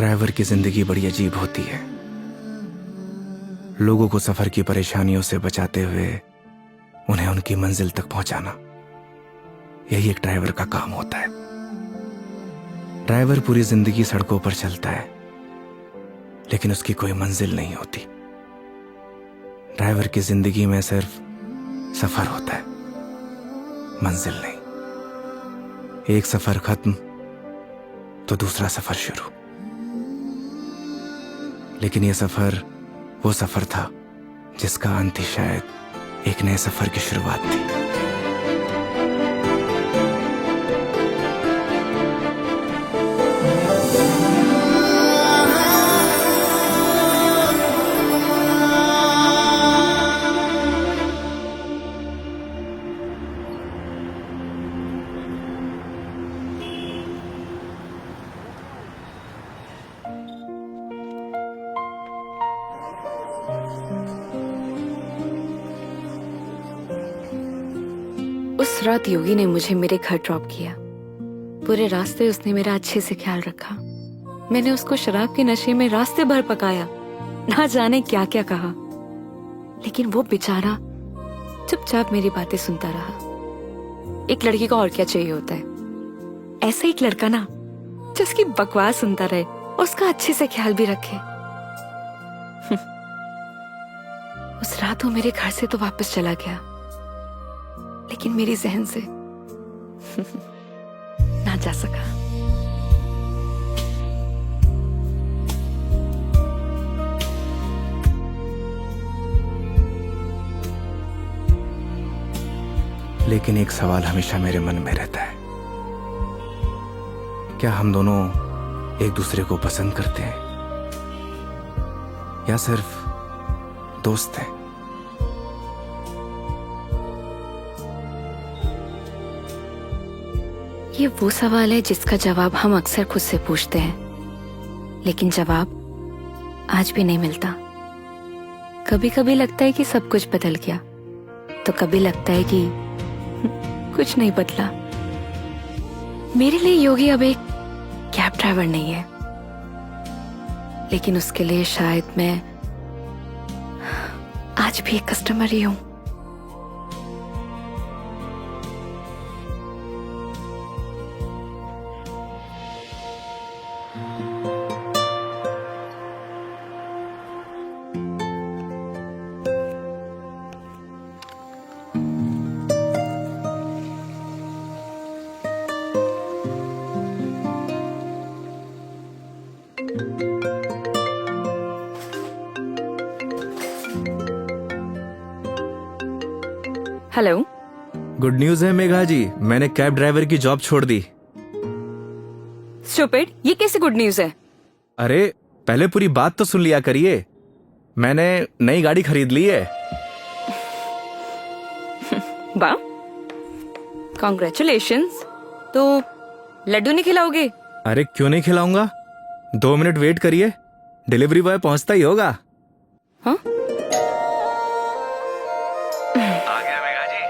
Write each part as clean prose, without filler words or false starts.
Driver की जिंदगी बड़ी अजीब होती है। लोगों को सफर की परेशानियों से बचाते हुए उन्हें उनकी मंजिल तक पहुंचाना, यही एक ड्राइवर का काम होता है। ड्राइवर पूरी जिंदगी सड़कों पर चलता है, लेकिन उसकी कोई मंजिल नहीं होती। ड्राइवर की जिंदगी में सिर्फ सफर होता है, मंजिल नहीं। एक सफर खत्म तो दूसरा सफर शुरू। लेकिन यह सफर वो सफर था जिसका अंत ही शायद एक नए सफर की शुरुआत थी। उस रात योगी ने मुझे मेरे घर ड्रॉप किया। पूरे रास्ते उसने मेरा अच्छे से ख्याल रखा। मैंने उसको शराब के नशे में रास्ते भर पकाया, ना जाने क्या क्या कहा, लेकिन वो बेचारा चुपचाप मेरी बातें सुनता रहा। एक लड़की को और क्या चाहिए होता है, ऐसा एक लड़का ना जिसकी बकवास सुनता रहे, उसका अच्छे से ख्याल भी रखे। उस रात वो मेरे घर से तो वापस चला गया, लेकिन मेरी जहन से ना जा सका। लेकिन एक सवाल हमेशा मेरे मन में रहता है, क्या हम दोनों एक दूसरे को पसंद करते हैं या सिर्फ दोस्त हैं? ये वो सवाल है जिसका जवाब हम अक्सर खुद से पूछते हैं, लेकिन जवाब आज भी नहीं मिलता। कभी कभी लगता है कि सब कुछ बदल गया, तो कभी लगता है कि कुछ नहीं बदला। मेरे लिए योगी अब एक कैब ड्राइवर नहीं है, लेकिन उसके लिए शायद मैं आज भी एक कस्टमर ही हूं। हेलो। गुड न्यूज है मेघा जी, मैंने कैब ड्राइवर की जॉब छोड़ दी। स्टूपिड, ये कैसे गुड न्यूज है? अरे पहले पूरी बात तो सुन लिया करिए। मैंने नई गाड़ी खरीद ली है। वाह, कॉन्ग्रेचुलेशंस। तो लड्डू नहीं खिलाओगे? अरे क्यों नहीं खिलाऊंगा, 2 मिनट वेट करिए, डिलीवरी बॉय पहुंचता ही होगा। हाँ? आ गया मेघा जी।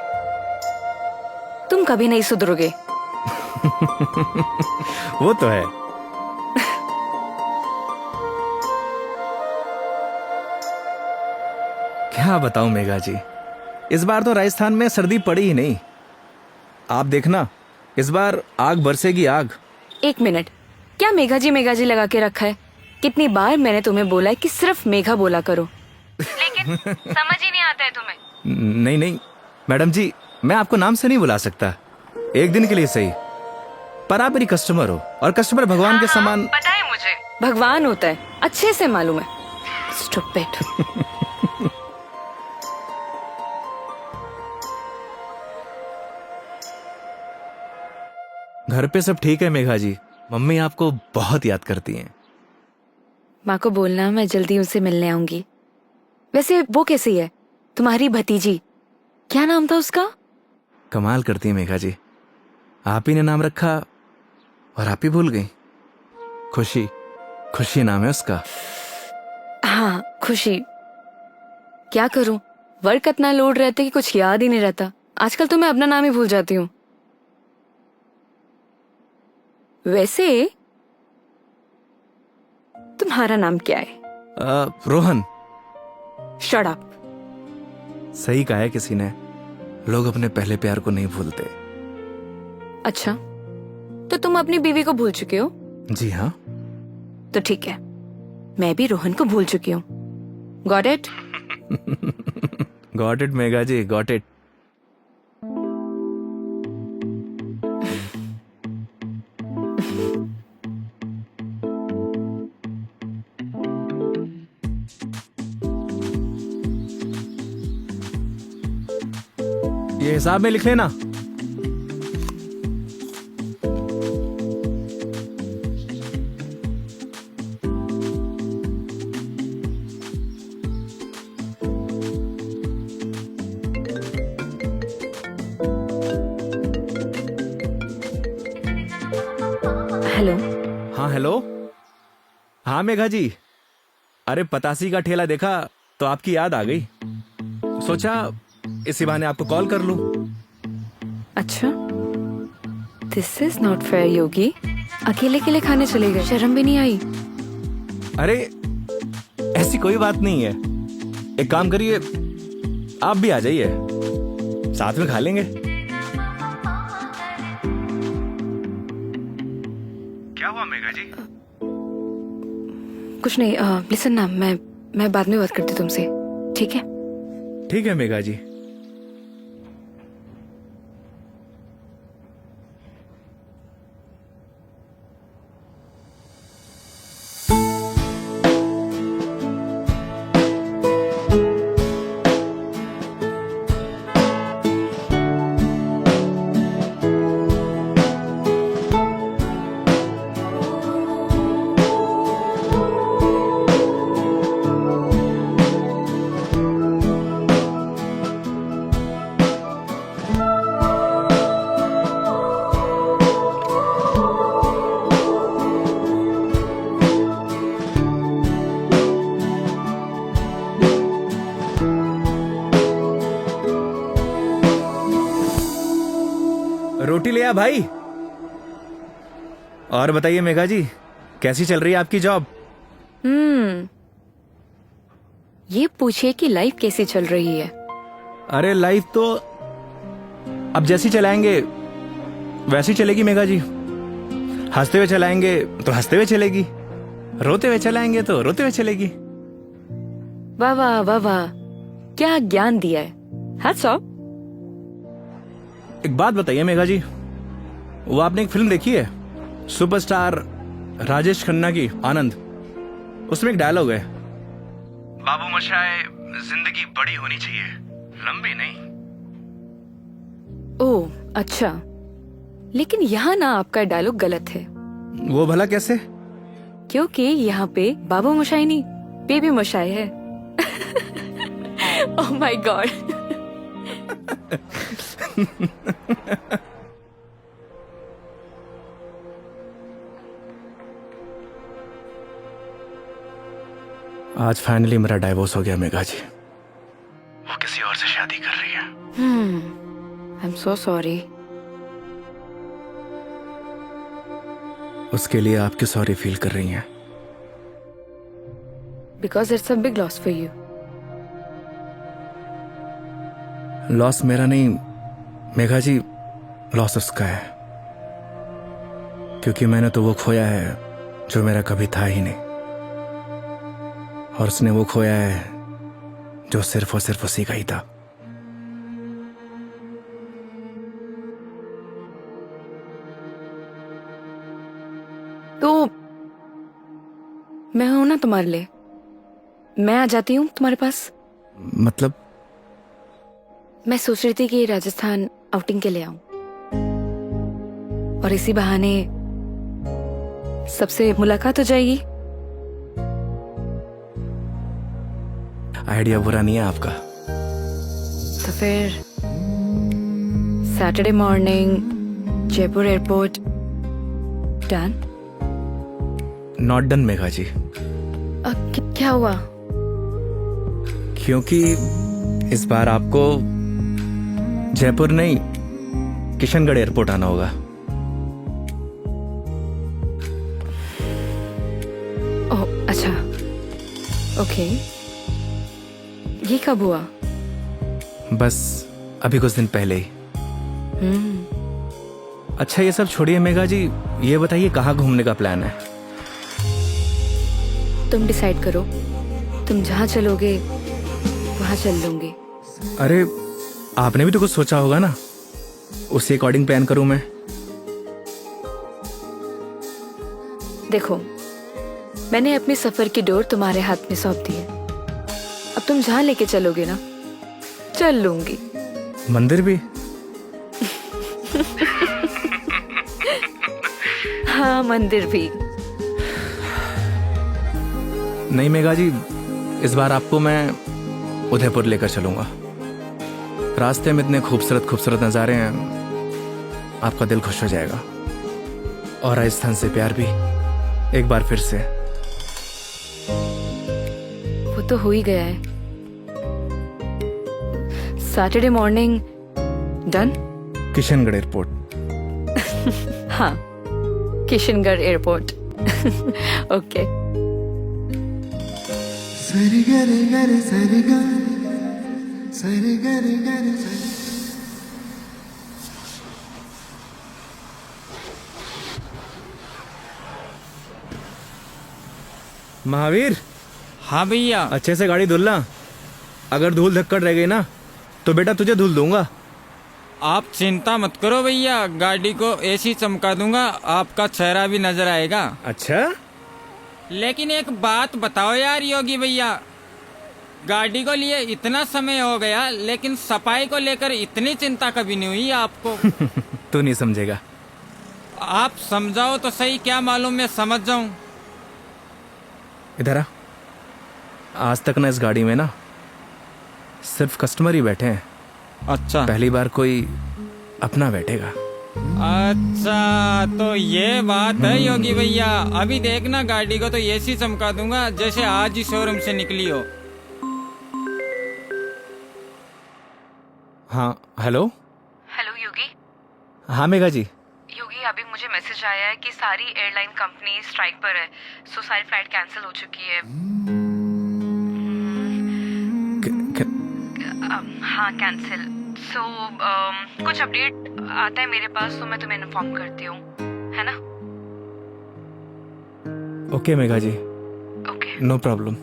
तुम कभी नहीं सुधरोगे। वो तो है। क्या बताऊं मेघा जी, इस बार तो राजस्थान में सर्दी पड़ी ही नहीं। आप देखना, इस बार आग बरसेगी आग। एक मिनट, क्या मेघा जी लगा के रखा है? कितनी बार मैंने तुम्हें बोला है कि सिर्फ मेघा बोला करो, लेकिन समझ ही नहीं आता है तुम्हें। नहीं नहीं मैडम जी, मैं आपको नाम से नहीं बुला सकता, एक दिन के लिए सही, पर आप मेरी कस्टमर हो और कस्टमर भगवान के समान। पता है मुझे भगवान होता है, अच्छे से मालूम है। स्टूपिड। घर पे सब ठीक है मेघा जी, मम्मी आपको बहुत याद करती हैं। माँ को बोलना मैं जल्दी उनसे मिलने आऊंगी। वैसे वो कैसी है, तुम्हारी भतीजी? क्या नाम था उसका? कमाल करती है मेघा जी, आप ही ने नाम रखा और आप ही भूल गई। खुशी, खुशी नाम है उसका। हाँ, खुशी। क्या करूं, वर्क इतना लोड रहता है कि कुछ याद ही नहीं रहता। आजकल तो मैं अपना नाम ही भूल जाती हूँ। वैसे तुम्हारा नाम क्या है? रोहन। Shut up. सही कहा है किसी ने, लोग अपने पहले प्यार को नहीं भूलते। अच्छा, तो तुम अपनी बीवी को भूल चुके हो? जी हाँ। तो ठीक है, मैं भी रोहन को भूल चुकी हूँ। Got it? Got it Megha ji, got it. ये हिसाब में लिख लेना। हेलो। हाँ हेलो। हाँ मेघा जी, अरे पतासी का ठेला देखा तो आपकी याद आ गई, सोचा इसी बहाने आपको कॉल कर लूं। अच्छा, दिस इज नॉट फेयर योगी। अकेले अकेले खाने चले गए, शर्म भी नहीं आई? अरे ऐसी कोई बात नहीं है, एक काम करिए आप भी आ जाइए, साथ में खा लेंगे। क्या हुआ मेघा जी? कुछ नहीं। लिसन ना, मैं बाद में बात करती हूँ तुमसे, ठीक है? ठीक है मेघा जी। रोटी ले आ भाई। और बताइए मेघा जी, कैसी चल रही है आपकी जॉब? ये पूछिए कि लाइफ कैसी चल रही है। अरे लाइफ तो अब जैसी चलाएंगे वैसी चलेगी मेघा जी। हंसते हुए चलाएंगे तो हंसते हुए चलेगी, रोते हुए चलाएंगे तो रोते हुए चलेगी। वाह वाह वाह वाह, क्या ज्ञान दिया है। Hats off. एक बात बताइए मेघा जी, वो आपने एक फिल्म देखी है सुपरस्टार राजेश खन्ना की, आनंद? उसमें एक डायलॉग है, बाबू मोशाय जिंदगी बड़ी होनी चाहिए, लंबी नहीं। ओह अच्छा, लेकिन यहाँ ना आपका डायलॉग गलत है। वो भला कैसे? क्योंकि यहाँ पे बाबू मोशाई नहीं, बेबी मोशाई है। Oh my God. आज फाइनली मेरा डाइवोर्स हो गया मेघा जी। वो किसी और से शादी कर रही है। I am so sorry. उसके लिए आप क्यों सॉरी फील कर रही हैं? Because it's a big loss for you. Loss मेरा नहीं मेघा जी, लॉस उसका है, क्योंकि मैंने तो वो खोया है जो मेरा कभी था ही नहीं, और उसने वो खोया है जो सिर्फ और सिर्फ उसी का ही था। तो मैं हूं ना तुम्हारे लिए, मैं आ जाती हूँ तुम्हारे पास। मतलब? मैं सोच रही थी कि राजस्थान आउटिंग के लिए आऊं, और इसी बहाने सबसे मुलाकात हो जाएगी। आइडिया बुरा नहीं है आपका। तो फिर Saturday morning Jaipur airport. Done? Not done Megha ji. क्या हुआ? क्योंकि इस बार आपको जयपुर नहीं किशनगढ़ एयरपोर्ट आना होगा। ओह ओके, ये कब हुआ? बस अभी कुछ दिन पहले ही। अच्छा ये सब छोड़िए मेघा जी, ये बताइए कहाँ घूमने का प्लान है? तुम डिसाइड करो, तुम जहाँ चलोगे वहाँ चल लूंगी। अरे आपने भी तो कुछ सोचा होगा ना, उसी अकॉर्डिंग प्लान करूं मैं। देखो, मैंने अपने सफर की डोर तुम्हारे हाथ में सौंप दी है। अब तुम जहाँ लेके चलोगे ना, चल लूंगी। मंदिर भी? हाँ, मंदिर भी। नहीं मेघा जी, इस बार आपको मैं उदयपुर लेकर चलूंगा। रास्ते में इतने खूबसूरत खूबसूरत नज़ारे हैं, आपका दिल खुश हो जाएगा। और राजस्थान से प्यार भी एक बार फिर से। वो तो हो ही गया है। Saturday morning done. Kishangarh airport. हाँ, किशनगढ़ एयरपोर्ट। ओके। सरी गरे गरे सरी गरे सरी गरे गरे सरी। महावीर, हाँ भैया। अच्छे से गाड़ी धुलना। अगर धूल धक्कड़ रह गई ना तो बेटा तुझे धुल दूंगा। आप चिंता मत करो भैया, गाड़ी को ऐसी चमका दूंगा आपका चेहरा भी नजर आएगा। अच्छा? लेकिन एक बात बताओ यार योगी भैया, गाड़ी को लिए इतना समय हो गया लेकिन सफाई को लेकर इतनी चिंता कभी नहीं हुई आपको। तू नहीं समझेगा। आप समझाओ तो सही, क्या मालूम मैं समझ जाऊं। इधर आ। आज तक ना इस गाड़ी में ना सिर्फ कस्टमर ही बैठे हैं। अच्छा। पहली बार कोई अपना बैठेगा। अच्छा तो ये बात है योगी भैया। अभी देखना गाड़ी को तो ऐसी चमका दूंगा जैसे आज ही शोरूम से निकली हो। हाँ हेलो। हेलो योगी। हाँ मेघा जी। योगी, अभी मुझे मैसेज आया है कि सारी एयरलाइन कंपनी स्ट्राइक पर है, सो सारी फ्लाइट कैंसिल हो चुकी है। हाँ, कैंसिल। सो कुछ अपडेट आता है मेरे पास तो मैं तुम्हें इन्फॉर्म करती हूँ, है ना? Okay Megha ji, okay. No problem.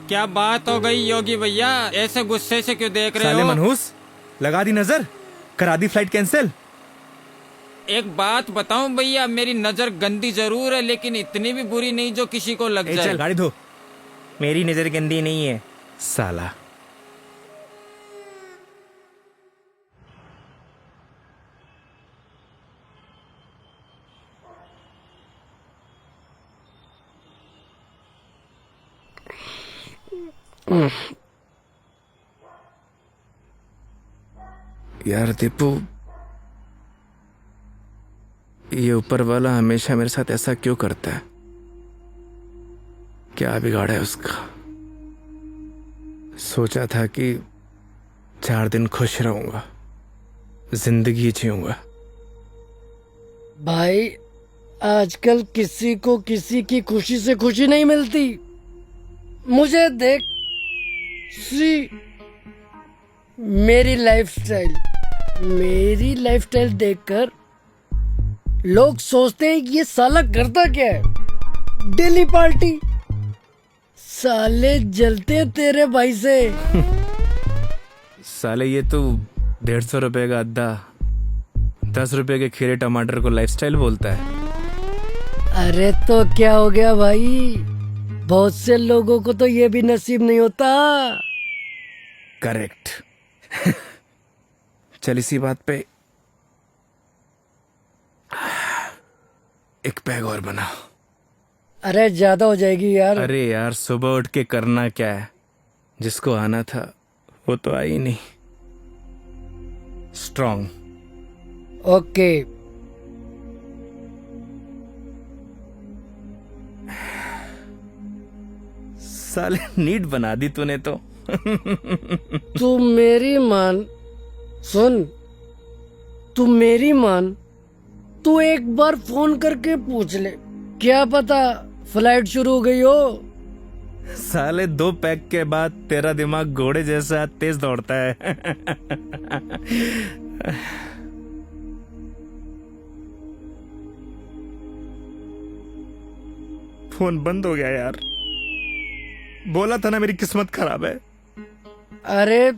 क्या बात हो गई योगी भैया, ऐसे गुस्से से क्यों देख रहे साले हो? मनहूस, लगा दी नजर, करा दी फ्लाइट कैंसिल। एक बात बताऊं भैया, मेरी नजर गंदी जरूर है लेकिन इतनी भी बुरी नहीं जो किसी को लग जाए। चल गाड़ी धो। मेरी नजर गंदी नहीं है साला। यार दीपू, ये ऊपर वाला हमेशा मेरे साथ ऐसा क्यों करता है? क्या बिगाड़ा है उसका? सोचा था कि 4 दिन खुश रहूंगा, जिंदगी जीऊंगा। भाई आजकल किसी को किसी की खुशी से खुशी नहीं मिलती। मुझे देख, सी मेरी लाइफस्टाइल देखकर लोग सोचते हैं कि ये साला करता क्या है। Daily party. साले जलते हैं तेरे भाई से। साले ये तो 150 रुपए का अद्दा 10 रुपए के खीरे टमाटर को लाइफस्टाइल बोलता है। अरे तो क्या हो गया भाई, बहुत से लोगों को तो ये भी नसीब नहीं होता। करेक्ट। चल इसी बात पे एक पैग और बना। अरे ज्यादा हो जाएगी यार। अरे यार, सुबह उठ के करना क्या है? जिसको आना था वो तो आई नहीं। स्ट्रॉन्ग। ओके। साले नीट बना दी तूने तो। तू मेरी मान, सुन, तू मेरी मान, तू एक बार फोन करके पूछ ले, क्या पता फ्लाइट शुरू हो गई हो। साले 2 पैक के बाद तेरा दिमाग घोड़े जैसा तेज दौड़ता है। फोन बंद हो गया यार। बोला था ना मेरी किस्मत खराब है। अरे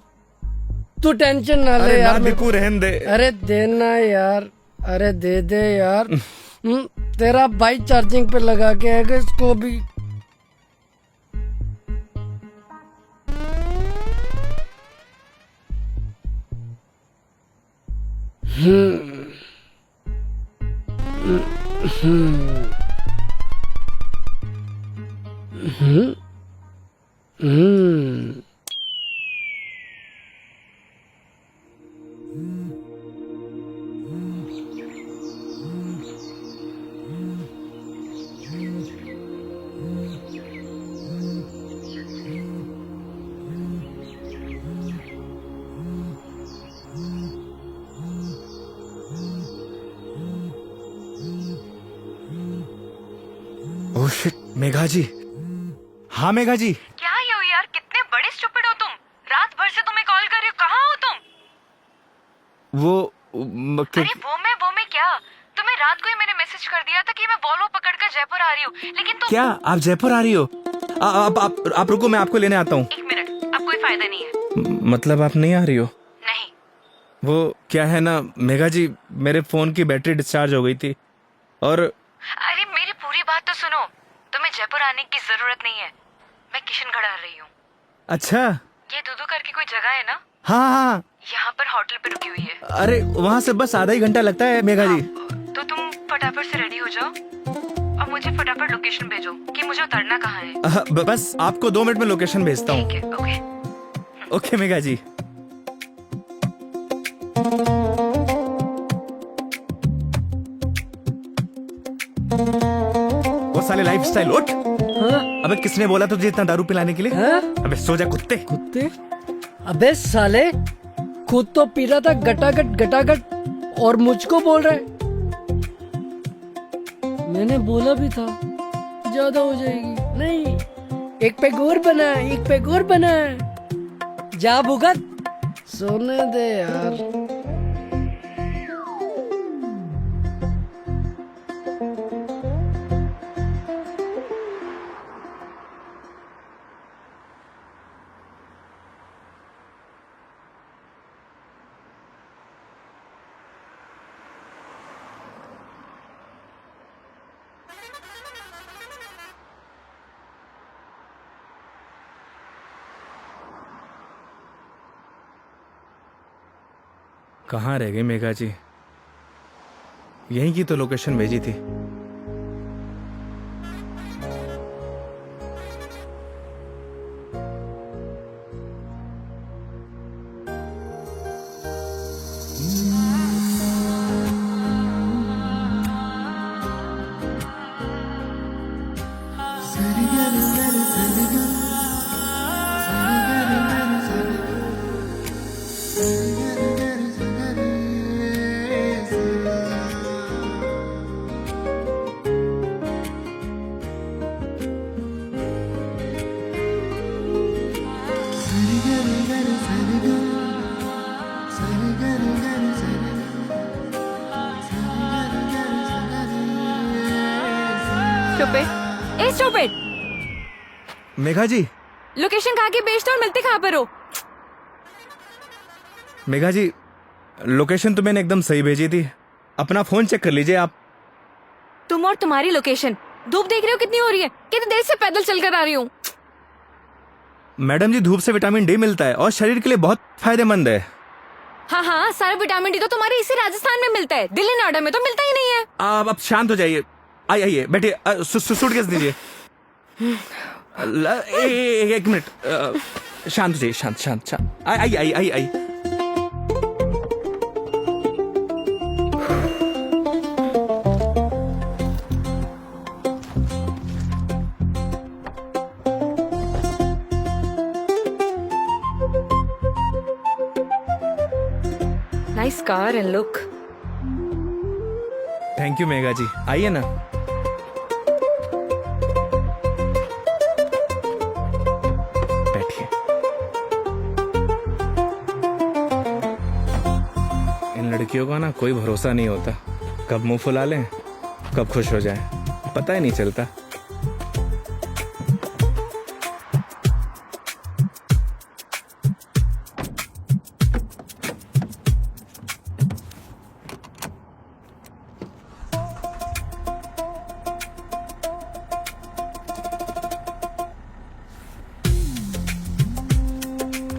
तू टेंशन ना ले अरे यार। ना बिकू, रहन दे। अरे देना यार, अरे दे दे यार। तेरा भाई चार्जिंग पे लगा के आएगा इसको भी। ओह शिट, मेघा जी। हाँ मेघा जी। क्या ये हो यार, कितने बड़े स्टूपिड हो तुम। रात भर से तुम्हें कॉल कर रही हूँ, कहाँ हो तुम? अरे वो मैं क्या, तुम्हें रात को ही मैंने मैसेज कर दिया था कि मैं वॉल्वो पकड़कर जयपुर आ रही हूँ, लेकिन तुम क्या आप जयपुर आ रही हो? आप रुको, मैं आपको लेने आता हूँ। 1 मिनट, अब कोई फायदा नहीं है। मतलब आप नहीं आ रही हो? नहीं। वो क्या है ना मेघा जी, मेरे फोन की बैटरी डिस्चार्ज हो गई थी और अरे मेरी पूरी बात तो सुनो, तुम्हें जयपुर आने की जरूरत नहीं है, मैं किशनगढ़ आ रही हूँ। अच्छा। ये दूधू करके कोई जगह है ना, हाँ हाँ, यहाँ पर होटल पे रुकी हुई है। अरे वहाँ से बस आधा ही घंटा लगता है मेघा जी। तो तुम फटाफट से रेडी हो जाओ और मुझे फटाफट लोकेशन भेजो कि मुझे उतरना कहाँ है। बस आपको 2 मिनट में लोकेशन भेजता हूँ। ठीक है, ओके। ओके मेघा जी। वो साले लाइफस्टाइल उठ। हाँ? अबे किसने बोला तुझे इतना दारू पिलाने के लिए? हाँ? अबे सो जा कुत्ते। कुत्ते? अबे साले, खुद तो पी रहा था गटागट गटागट और मुझको बोल रहा है। मैंने बोला भी था ज्यादा हो जाएगी। नहीं, 1 पैक और बना, 1 पैक और बना। जा भुगत, सोने दे यार। कहाँ रह गई मेघा जी? यहीं की तो लोकेशन भेजी थी। स्टूपिड, मेघा जी, लोकेशन कहाँ की भेजते हो और मिलते कहाँ पर हो? मेघा जी, लोकेशन तो मैंने एकदम सही भेजी थी। अपना फोन चेक कर लीजिए आप। तुम और तुम्हारी लोकेशन। धूप देख रहे हो कितनी हो रही है, कितनी देर से पैदल चलकर आ रही हूँ। मैडम जी, धूप से विटामिन डी मिलता है और शरीर के लिए बहुत फायदेमंद है। हाँ हाँ, सारा विटामिन डी तो तुम्हारे इसी राजस्थान में मिलता है, दिल्ली नोएडा में तो मिलता ही नहीं है। आप अब शांत हो जाइए। आइए बैठिए। सूटकेस दीजिए। 1 मिनट, शांत हो जाइए। शांत शांत शांत। आइए। Nice car and look. Thank you Megha ji, आइए ना। बैठिए। इन लड़कियों का ना कोई भरोसा नहीं होता, कब मुंह फुला लें कब खुश हो जाए, पता ही नहीं चलता।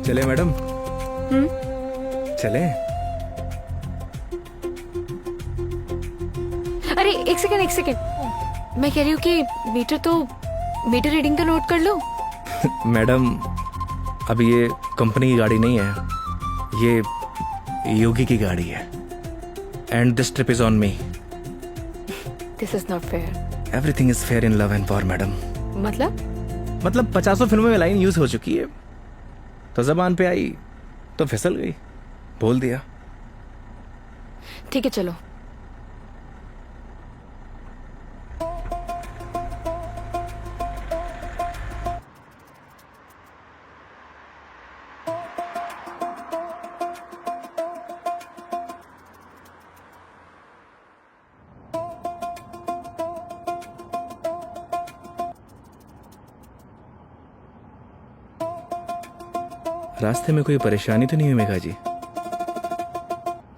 चले मैडम? चले? अरे एक सेकेंड, मैं कह रही हूँ कि मीटर रीडिंग तो नोट कर लो। मैडम अब ये कंपनी की गाड़ी नहीं है, ये योगी की गाड़ी है। And this trip is on me. This is not fair. Everything is fair in love and war madam. मतलब 50 फिल्मों में लाइन यूज हो चुकी है, तो जबान पे आई तो फिसल गई, बोल दिया। ठीक है चलो। रास्ते में कोई परेशानी तो नहीं हुई मेघा जी?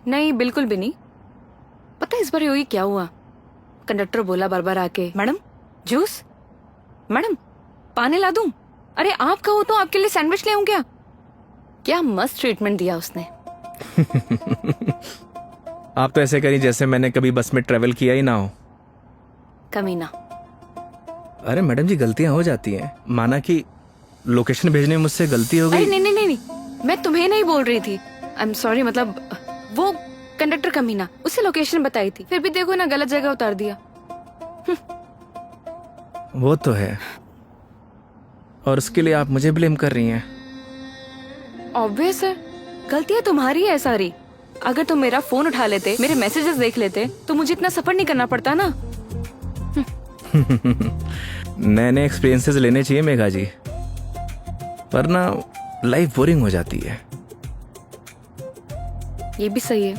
नहीं बिल्कुल भी नहीं। पता है इस बार योगी क्या हुआ? कंडक्टर बोला बार बार आके, मैडम जूस, मैडम पानी ला दूं? अरे आप कहो तो आपके लिए सैंडविच ले आऊं क्या? क्या मस्त ट्रीटमेंट दिया उसने। आप तो ऐसे करी जैसे मैंने कभी बस में ट्रेवल किया ही ना हो। कमीना। अरे मैडम जी गलतियां हो जाती हैं, माना कि लोकेशन भेजने में मुझसे गलती हो अरे गई। नहीं, मैं तुम्हें नहीं बोल रही थी। आई एम सॉरी, मतलब वो कंडक्टर कमीना, उसे लोकेशन बताई थी, फिर भी देखो ना गलत जगह उतार दिया। वो तो है, और उसके लिए आप मुझे ब्लेम कर रही हैं। ऑब्वियस है, गलतियां तुम्हारी है सारी। अगर तुम मेरा फोन उठा लेते, मेरे मैसेजेस देख लेते, तो मुझे इतना सफर नहीं करना पड़ता ना। नए नए एक्सपीरियंसेस लेने चाहिए मेघा जी, वरना लाइफ बोरिंग हो जाती है। ये भी सही है,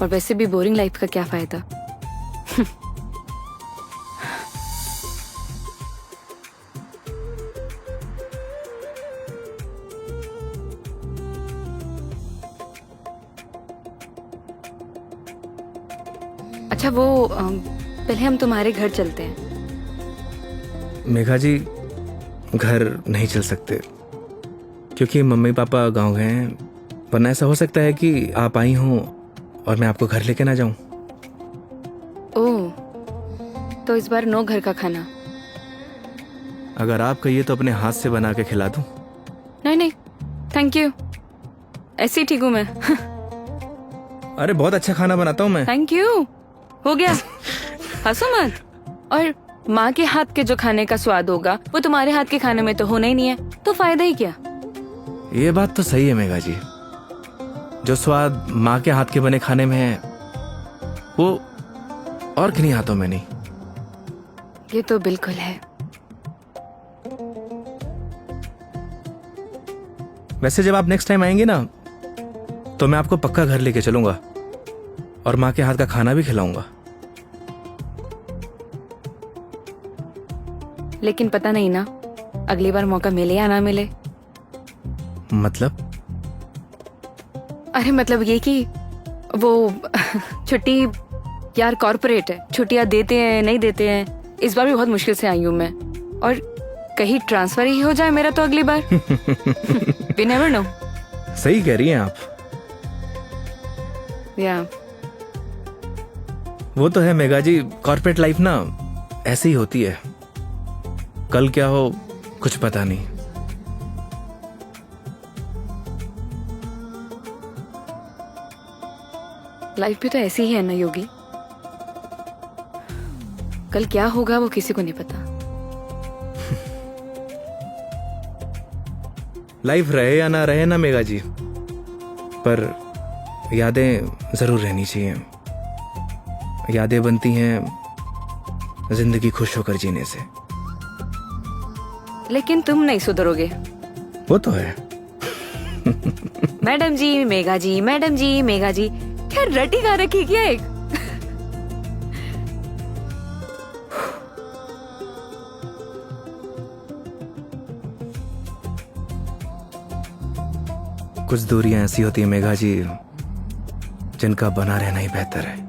और वैसे भी बोरिंग लाइफ का क्या फायदा। अच्छा वो पहले हम तुम्हारे घर चलते हैं। मेघा जी घर नहीं चल सकते, क्योंकि मम्मी पापा गांव गए हैं, वरना ऐसा हो सकता है कि आप आई हों और मैं आपको घर लेके ना जाऊं। ओह, तो इस बार नो घर का खाना। अगर आप कहिए तो अपने हाथ से बना के खिला दूं। नहीं थैंक यू, ऐसे ही ठीक हूँ मैं। अरे बहुत अच्छा खाना बनाता हूं मैं। थैंक यू, हो गया। हंसो मत। और माँ के हाथ के जो खाने का स्वाद होगा वो तुम्हारे हाथ के खाने में तो होना ही नहीं है, तो फायदा ही क्या। ये बात तो सही है मेघा जी, जो स्वाद माँ के हाथ के बने खाने में है वो और किन्हीं हाथों में नहीं। ये तो बिल्कुल है। वैसे जब आप नेक्स्ट टाइम आएंगे ना, तो मैं आपको पक्का घर लेके चलूंगा और माँ के हाथ का खाना भी खिलाऊंगा। लेकिन पता नहीं ना, अगली बार मौका मिले या ना मिले। मतलब? अरे मतलब ये कि वो छुट्टी यार कॉर्पोरेट है, छुट्टियां देते हैं नहीं देते हैं। इस बार भी बहुत मुश्किल से आई हूँ मैं, और कहीं ट्रांसफर ही हो जाए मेरा तो अगली बार। We never know। सही कह रही हैं आप। या वो तो है मेघा जी, कॉर्पोरेट लाइफ ना ऐसे ही होती है, कल क्या हो कुछ पता नहीं। लाइफ भी तो ऐसी ही है ना योगी, कल क्या होगा वो किसी को नहीं पता। लाइफ रहे या ना रहे ना मेघा जी, पर यादें जरूर रहनी चाहिए। यादें बनती हैं जिंदगी खुश होकर जीने से। लेकिन तुम नहीं सुधरोगे। वो तो है। मैडम जी मेघा जी, मैडम जी मेघा जी, क्या रटी गा रखी क्या एक? कुछ दूरियां ऐसी होती है मेघा जी जिनका बना रहना ही बेहतर है।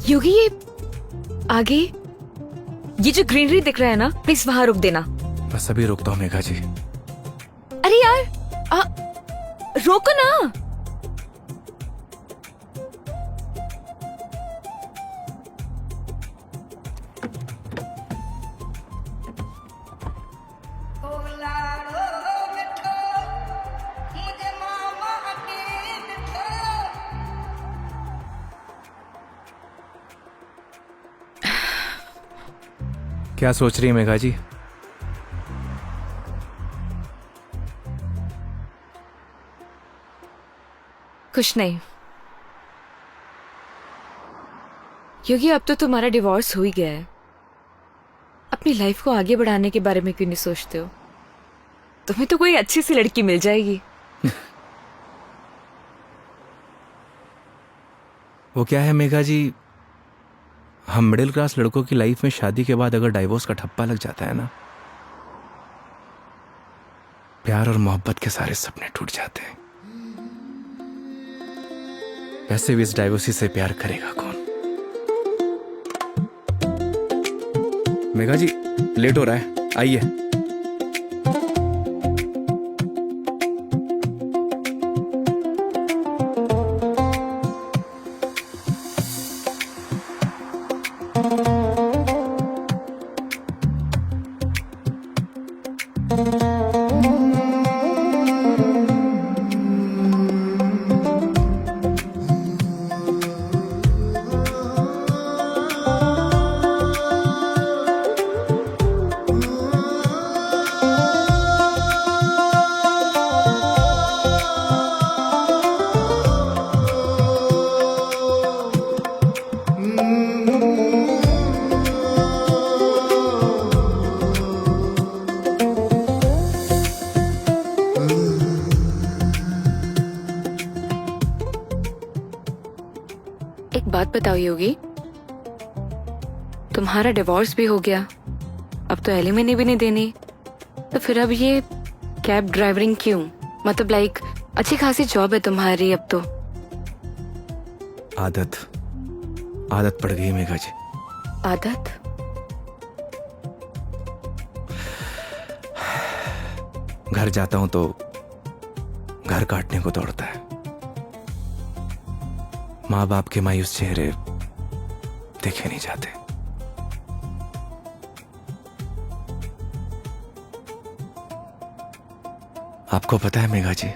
योगी ये आगे ये जो ग्रीनरी दिख रहा है ना, प्लीज वहां रुक देना। बस अभी रुकता हूँ मेघा जी। अरे यार रोको ना। क्या सोच रही है मेघा जी? कुछ नहीं योगी, अब तो तुम्हारा डिवोर्स हो ही गया है। अपनी लाइफ को आगे बढ़ाने के बारे में क्यों नहीं सोचते हो? तुम्हें तो कोई अच्छी सी लड़की मिल जाएगी। वो क्या है मेघा जी, हम मिडिल क्लास लड़कों की लाइफ में शादी के बाद अगर डाइवोर्स का ठप्पा लग जाता है ना, प्यार और मोहब्बत के सारे सपने टूट जाते हैं। वैसे भी इस डाइवोर्सी से प्यार करेगा कौन? मेघा जी लेट हो रहा है, आइए। एक बात बताओ योगी, तुम्हारा डिवोर्स भी हो गया, अब तो एलिमनी भी नहीं देनी, तो फिर अब ये कैब ड्राइवरिंग क्यों? मतलब लाइक अच्छी खासी जॉब है तुम्हारी अब तो। आदत पड़ गई मेघा जी। आदत? घर जाता हूं तो घर काटने को दौड़ता है। माँ बाप के मायूस चेहरे देखे नहीं जाते। आपको पता है मेघा जी,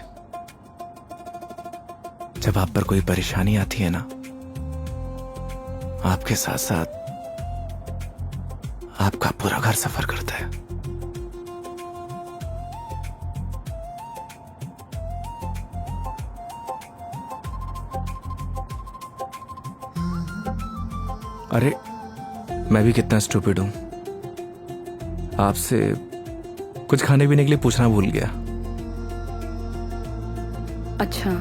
जब आप पर कोई परेशानी आती है ना, आपके साथ साथ आपका पूरा घर सफर करता है। अरे मैं भी कितना स्टूपिड हूं, आपसे कुछ खाने पीने के लिए पूछना भूल गया। अच्छा,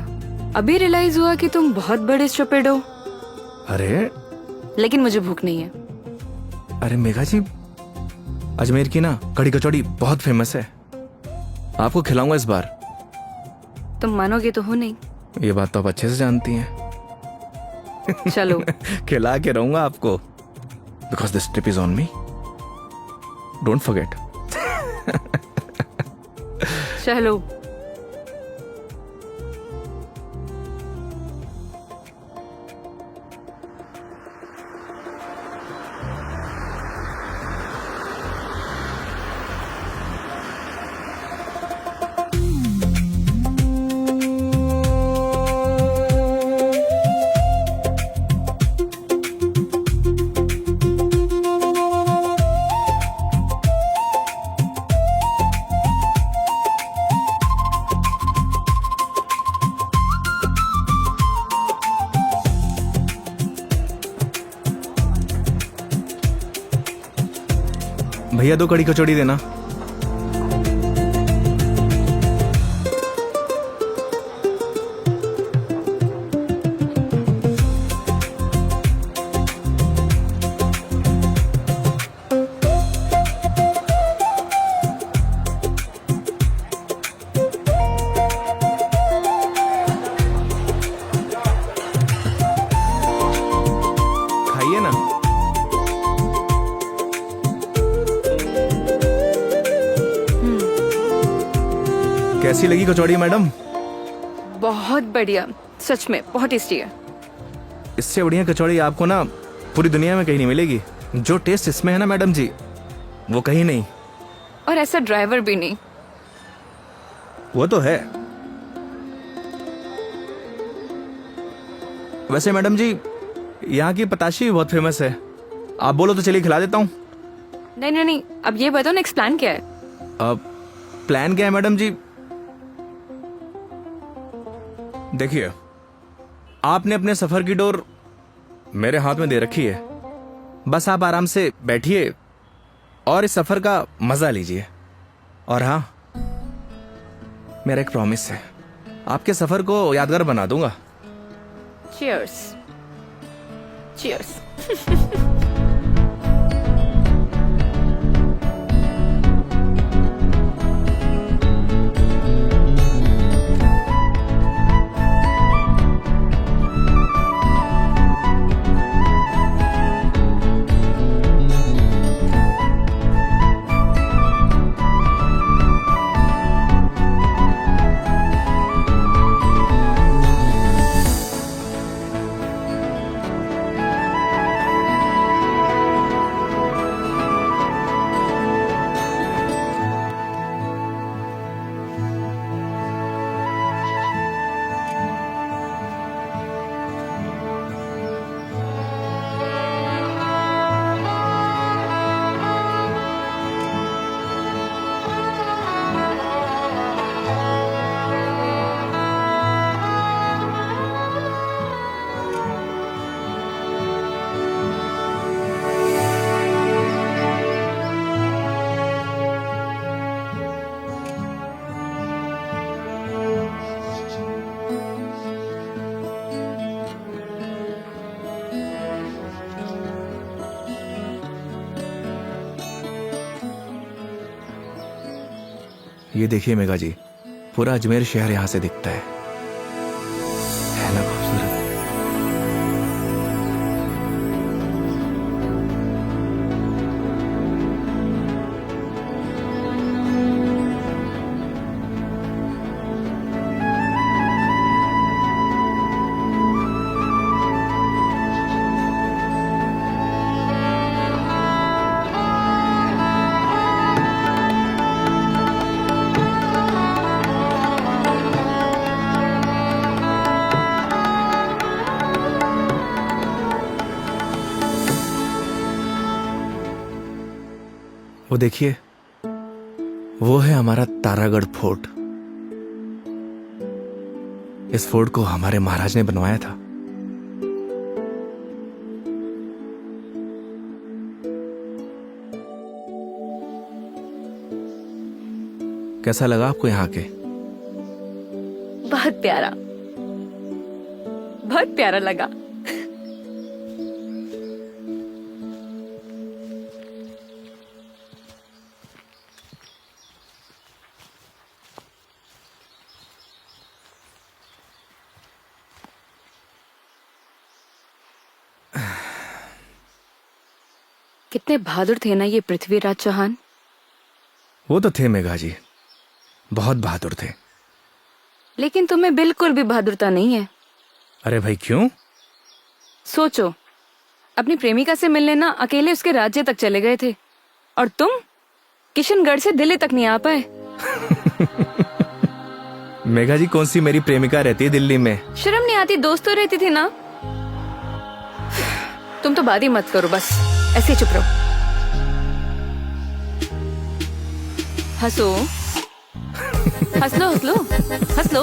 अभी रियलाइज हुआ कि तुम बहुत बड़े स्टूपिड हो। अरे लेकिन मुझे भूख नहीं है। अरे मेघा जी, अजमेर की ना कड़ी कचौड़ी बहुत फेमस है, आपको खिलाऊंगा इस बार। तुम मानोगे तो हो नहीं। ये बात तो आप अच्छे से जानती हैं। चलो। खिला के रहूंगा आपको, because this trip is on me, don't forget. चलो। भैया 2 कड़ी कचौड़ी देना। खाइए ना। कैसी लगी कचौड़ी मैडम? बहुत बढ़िया, सच में बहुत टेस्टी है। इससे बढ़िया कचौड़ी आपको ना पूरी दुनिया में कहीं नहीं मिलेगी। जो टेस्ट इसमें है ना मैडम जी, वो कहीं नहीं। और ऐसा ड्राइवर भी नहीं। वो तो है। वैसे मैडम जी, यहाँ की पताशी भी बहुत फेमस है। आप बोलो तो चलिए खिला देता हूँ। नहीं नहीं नहीं, अब ये बताओ नेक्स्ट प्लान क्या है? अब प्लान क्या है मैडम जी? देखिए, आपने अपने सफर की डोर मेरे हाथ में दे रखी है। बस आप आराम से बैठिए और इस सफर का मजा लीजिए। और हाँ, मेरा एक प्रॉमिस है, आपके सफर को यादगार बना दूंगा। चीयर्स। चीयर्स। ये देखिए मेघा जी, पूरा अजमेर शहर यहां से दिखता है ना खूबसूरत? वो देखिए, वो है हमारा तारागढ़ फोर्ट। इस फोर्ट को हमारे महाराज ने बनवाया था। कैसा लगा आपको यहाँ के? बहुत प्यारा, बहुत प्यारा लगा। कितने बहादुर थे ना ये पृथ्वीराज चौहान। वो तो थे मेघा जी, बहुत बहादुर थे। लेकिन तुम्हें बिल्कुल भी बहादुरता नहीं है। अरे भाई क्यों? सोचो, अपनी प्रेमिका से मिलने ना अकेले उसके राज्य तक चले गए थे, और तुम किशनगढ़ से दिल्ली तक नहीं आ पाए। मेघा जी, कौन सी मेरी प्रेमिका रहती है दिल्ली में? शर्म नहीं आती? दोस्त तो रहती थी ना। तुम तो बात ही मत करो, बस ऐसे ही चुप रहो। हंसो, हंस लो, हंस लो, हंस लो।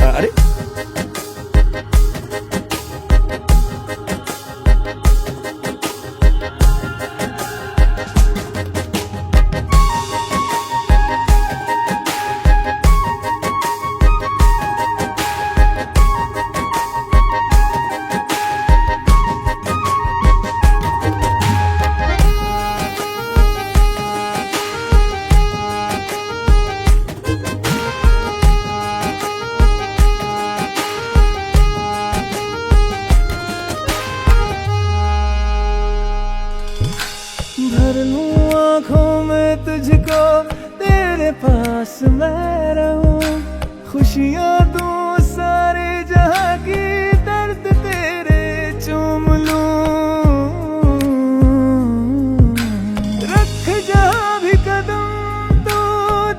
अरे खुशियाँ दूं सारे जहाँ की, दर्द तेरे चूम लूं। रख जहाँ भी कदम तो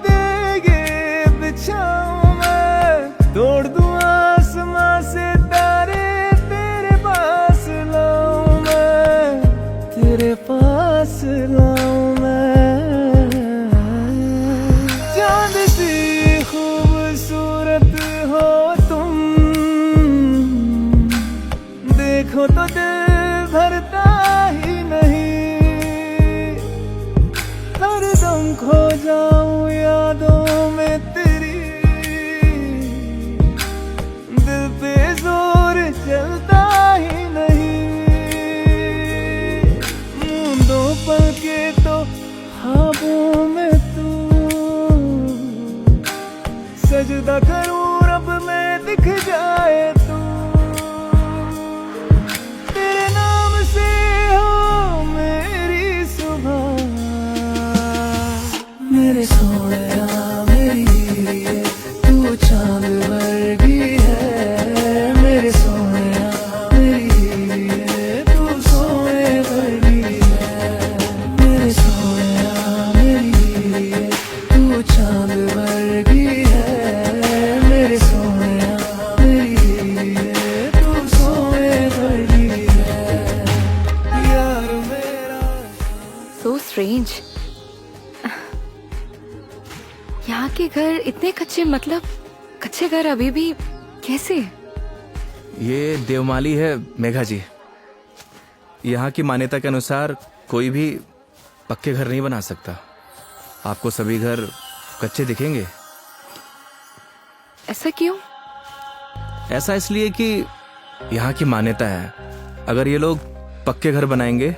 देगे बिछाऊं मैं, तोड़ दूं आसमां से तारे तेरे पास लाऊं मैं, तेरे पास लाऊं मैं। चांद सी खूबसूरत हो तुम, देखो तो दिल भरता ही नहीं। हरदम खो जाऊं यादों में तेरी, दिल पे जोर चलता ही नहीं। मूंदों पल के तो ख्वाबों में तू, सजदा करूं रब में दिख जाए तू। तेरे नाम से हो मेरी सुबह, मेरे सोनिया मेरी हीरे, तू चांद वर्गी है। मेरे सोनिया मेरी हीरे, तू सोने वर्गी है। मेरे सोनिया मेरी हीरे, तू चांद वर्गी है। मेरे सोनिया मेरी हीरे, तू सोने वर्गी है। यार मेरा सो स्ट्रेंज। यहाँ के घर इतने कच्चे, मतलब कच्चे घर अभी भी कैसे? ये देवमाली है मेघा जी। यहाँ की मान्यता के अनुसार कोई भी पक्के घर नहीं बना सकता। आपको सभी घर कच्चे दिखेंगे। ऐसा क्यों? ऐसा इसलिए कि यहाँ की मान्यता है, अगर ये लोग पक्के घर बनाएंगे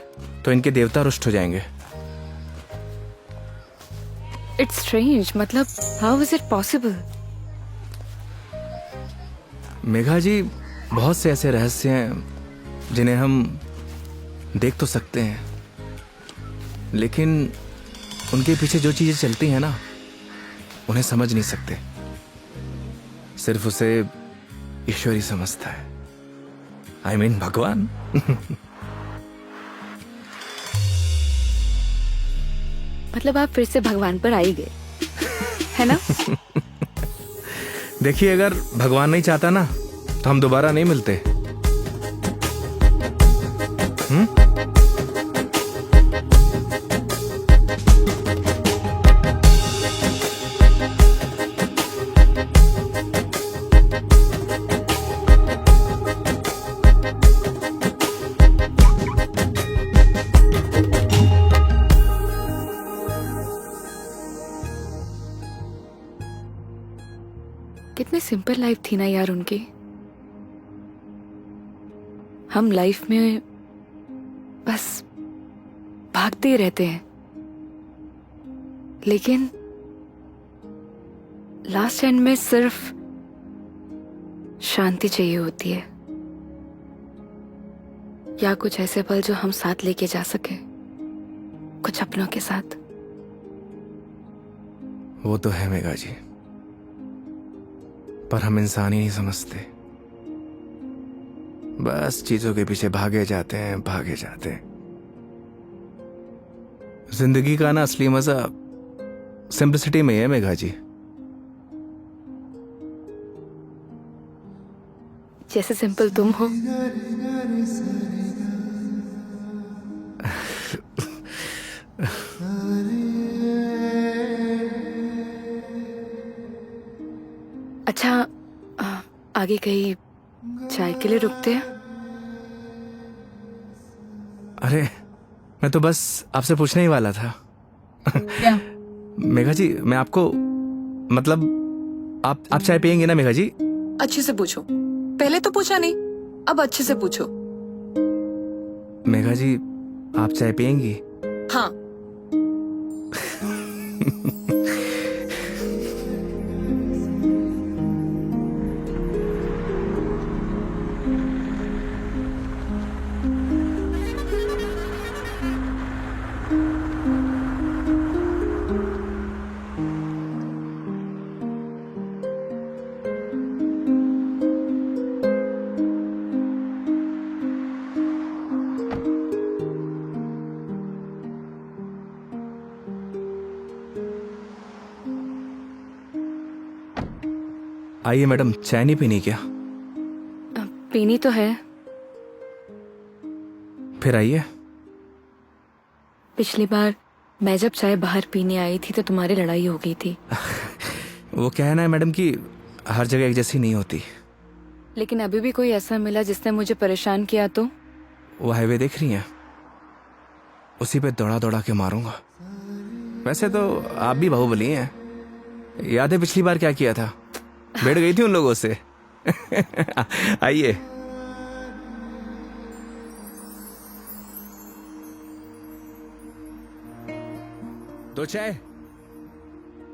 तो इनके देवता रुष्ट हो जाएंगे। इट्स स्ट्रेंज, मतलब how is it possible? Megha ji, बहुत से ऐसे रहस्य हैं जिन्हें हम देख तो सकते हैं, लेकिन उनके पीछे जो चीजें चलती हैं ना, उन्हें समझ नहीं सकते। सिर्फ उसे ईश्वर ही समझता है। आई मीन भगवान। मतलब आप फिर से भगवान पर आ ही गए, है ना? देखिए, अगर भगवान नहीं चाहता ना तो हम दोबारा नहीं मिलते। कितनी सिंपल लाइफ थी ना यार उनकी। हम लाइफ में बस भागते ही रहते हैं, लेकिन लास्ट एंड में सिर्फ शांति चाहिए होती है, या कुछ ऐसे पल जो हम साथ लेके जा सके, कुछ अपनों के साथ। वो तो है मेघा जी, पर हम इंसान ही नहीं समझते। बस चीजों के पीछे भागे जाते हैं, भागे जाते हैं। जिंदगी का ना असली मजा सिंपलिसिटी में है मेघा जी। जैसे सिंपल तुम हो। अच्छा, आगे कहीं चाय के लिए रुकते हैं? अरे, मैं तो बस आपसे पूछने ही वाला था। क्या? मेघा जी, मैं आपको मतलब आप चाय पियेंगे ना मेघा जी? अच्छे से पूछो। पहले तो पूछा नहीं, अब अच्छे से पूछो। मेघा जी, आप चाय पियेंगी? हाँ। आइए मैडम, चाय नहीं पीनी क्या? पीनी तो है। फिर आइए। पिछली बार मैं जब चाय बाहर पीने आई थी तो तुम्हारी लड़ाई हो गई थी। वो कहना है मैडम कि हर जगह एक जैसी नहीं होती। लेकिन अभी भी कोई ऐसा मिला जिसने मुझे परेशान किया तो? वो हाईवे देख रही हैं, उसी पे दौड़ा दौड़ा के मारूंगा। वैसे तो आप भी बाहुबली हैं। याद है पिछली बार क्या किया था? बैठ गई थी उन लोगों से। आइए। दो चाय।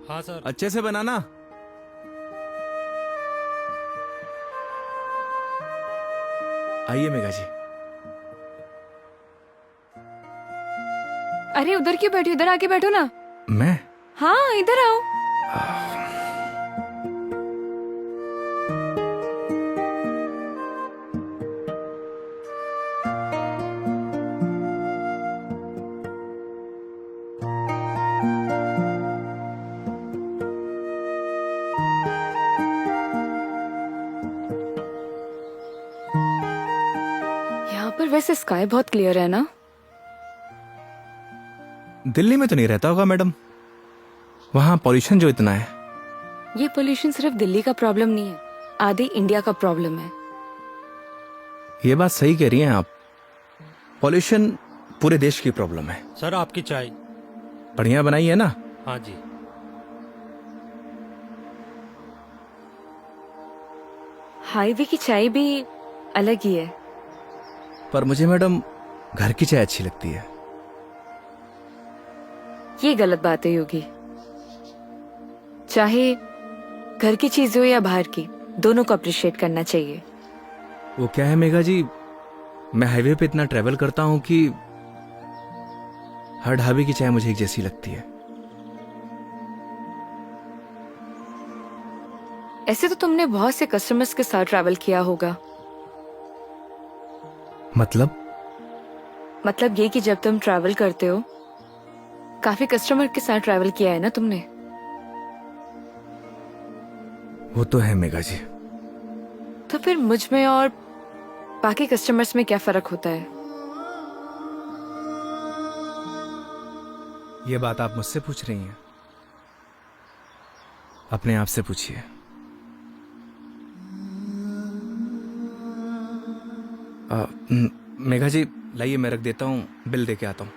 हाँ सर। अच्छे से बनाना। आइए मेघा जी। अरे उधर क्यों बैठी, इधर आके बैठो ना। मैं? हाँ इधर आओ। यहाँ पर वैसे स्काई बहुत क्लियर है ना? दिल्ली में तो नहीं रहता होगा मैडम, वहां पॉल्यूशन जो इतना है। ये पोल्यूशन सिर्फ दिल्ली का प्रॉब्लम नहीं है, आधे इंडिया का प्रॉब्लम है। ये बात सही कह रही हैं आप, पॉल्यूशन पूरे देश की प्रॉब्लम है। सर आपकी चाय। बढ़िया बनाई है ना? हाँ जी। हाईवे की चाय भी अलग ही है। पर मुझे मैडम घर की चाय अच्छी लगती है। ये गलत बात है योगी। चाहे घर की चीज हो या बाहर की, दोनों को अप्रिशिएट करना चाहिए। वो क्या है मेघा जी, मैं हाईवे पे इतना ट्रेवल करता हूं कि हर ढाबे की चाय मुझे एक जैसी लगती है। ऐसे तो तुमने बहुत से कस्टमर्स के साथ ट्रैवल किया होगा। मतलब ये कि जब तुम ट्रैवल करते हो, काफी कस्टमर के साथ ट्रैवल किया है ना तुमने? वो तो है मेघा जी। तो फिर मुझ में और बाकी कस्टमर्स में क्या फर्क होता है? ये बात आप मुझसे पूछ रही हैं? अपने आप से पूछिए। मेघा जी लाइए, मैं रख देता हूं, बिल दे के आता हूं।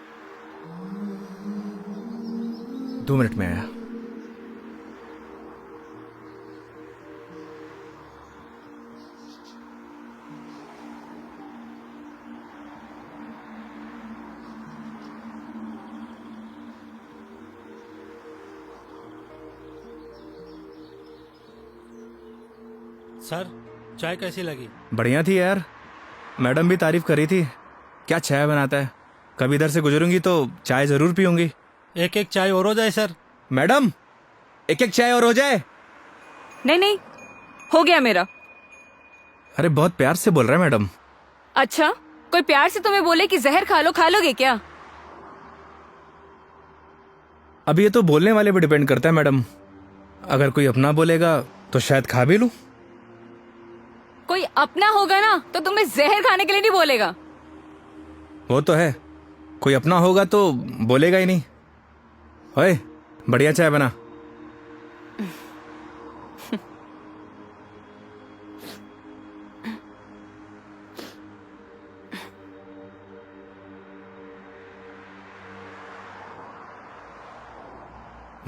2 मिनट में आया। सर चाय कैसी लगी? बढ़िया थी यार, मैडम भी तारीफ कर रही थी। क्या चाय बनाता है, कभी इधर से गुजरूंगी तो चाय जरूर पीऊंगी। एक एक चाय और हो जाए सर। मैडम एक एक चाय और हो जाए। नहीं नहीं, हो गया मेरा। अरे बहुत प्यार से बोल रहा है मैडम। अच्छा, कोई प्यार से तुम्हें बोले कि जहर खा लो, खा लोगे क्या? अब ये तो बोलने वाले पे डिपेंड करता है मैडम। अगर कोई अपना बोलेगा तो शायद खा भी लूं। कोई अपना होगा ना तो तुम्हें जहर खाने के लिए नहीं बोलेगा। वो तो है, कोई अपना होगा तो बोलेगा ही नहीं। ओए बढ़िया चाय बना।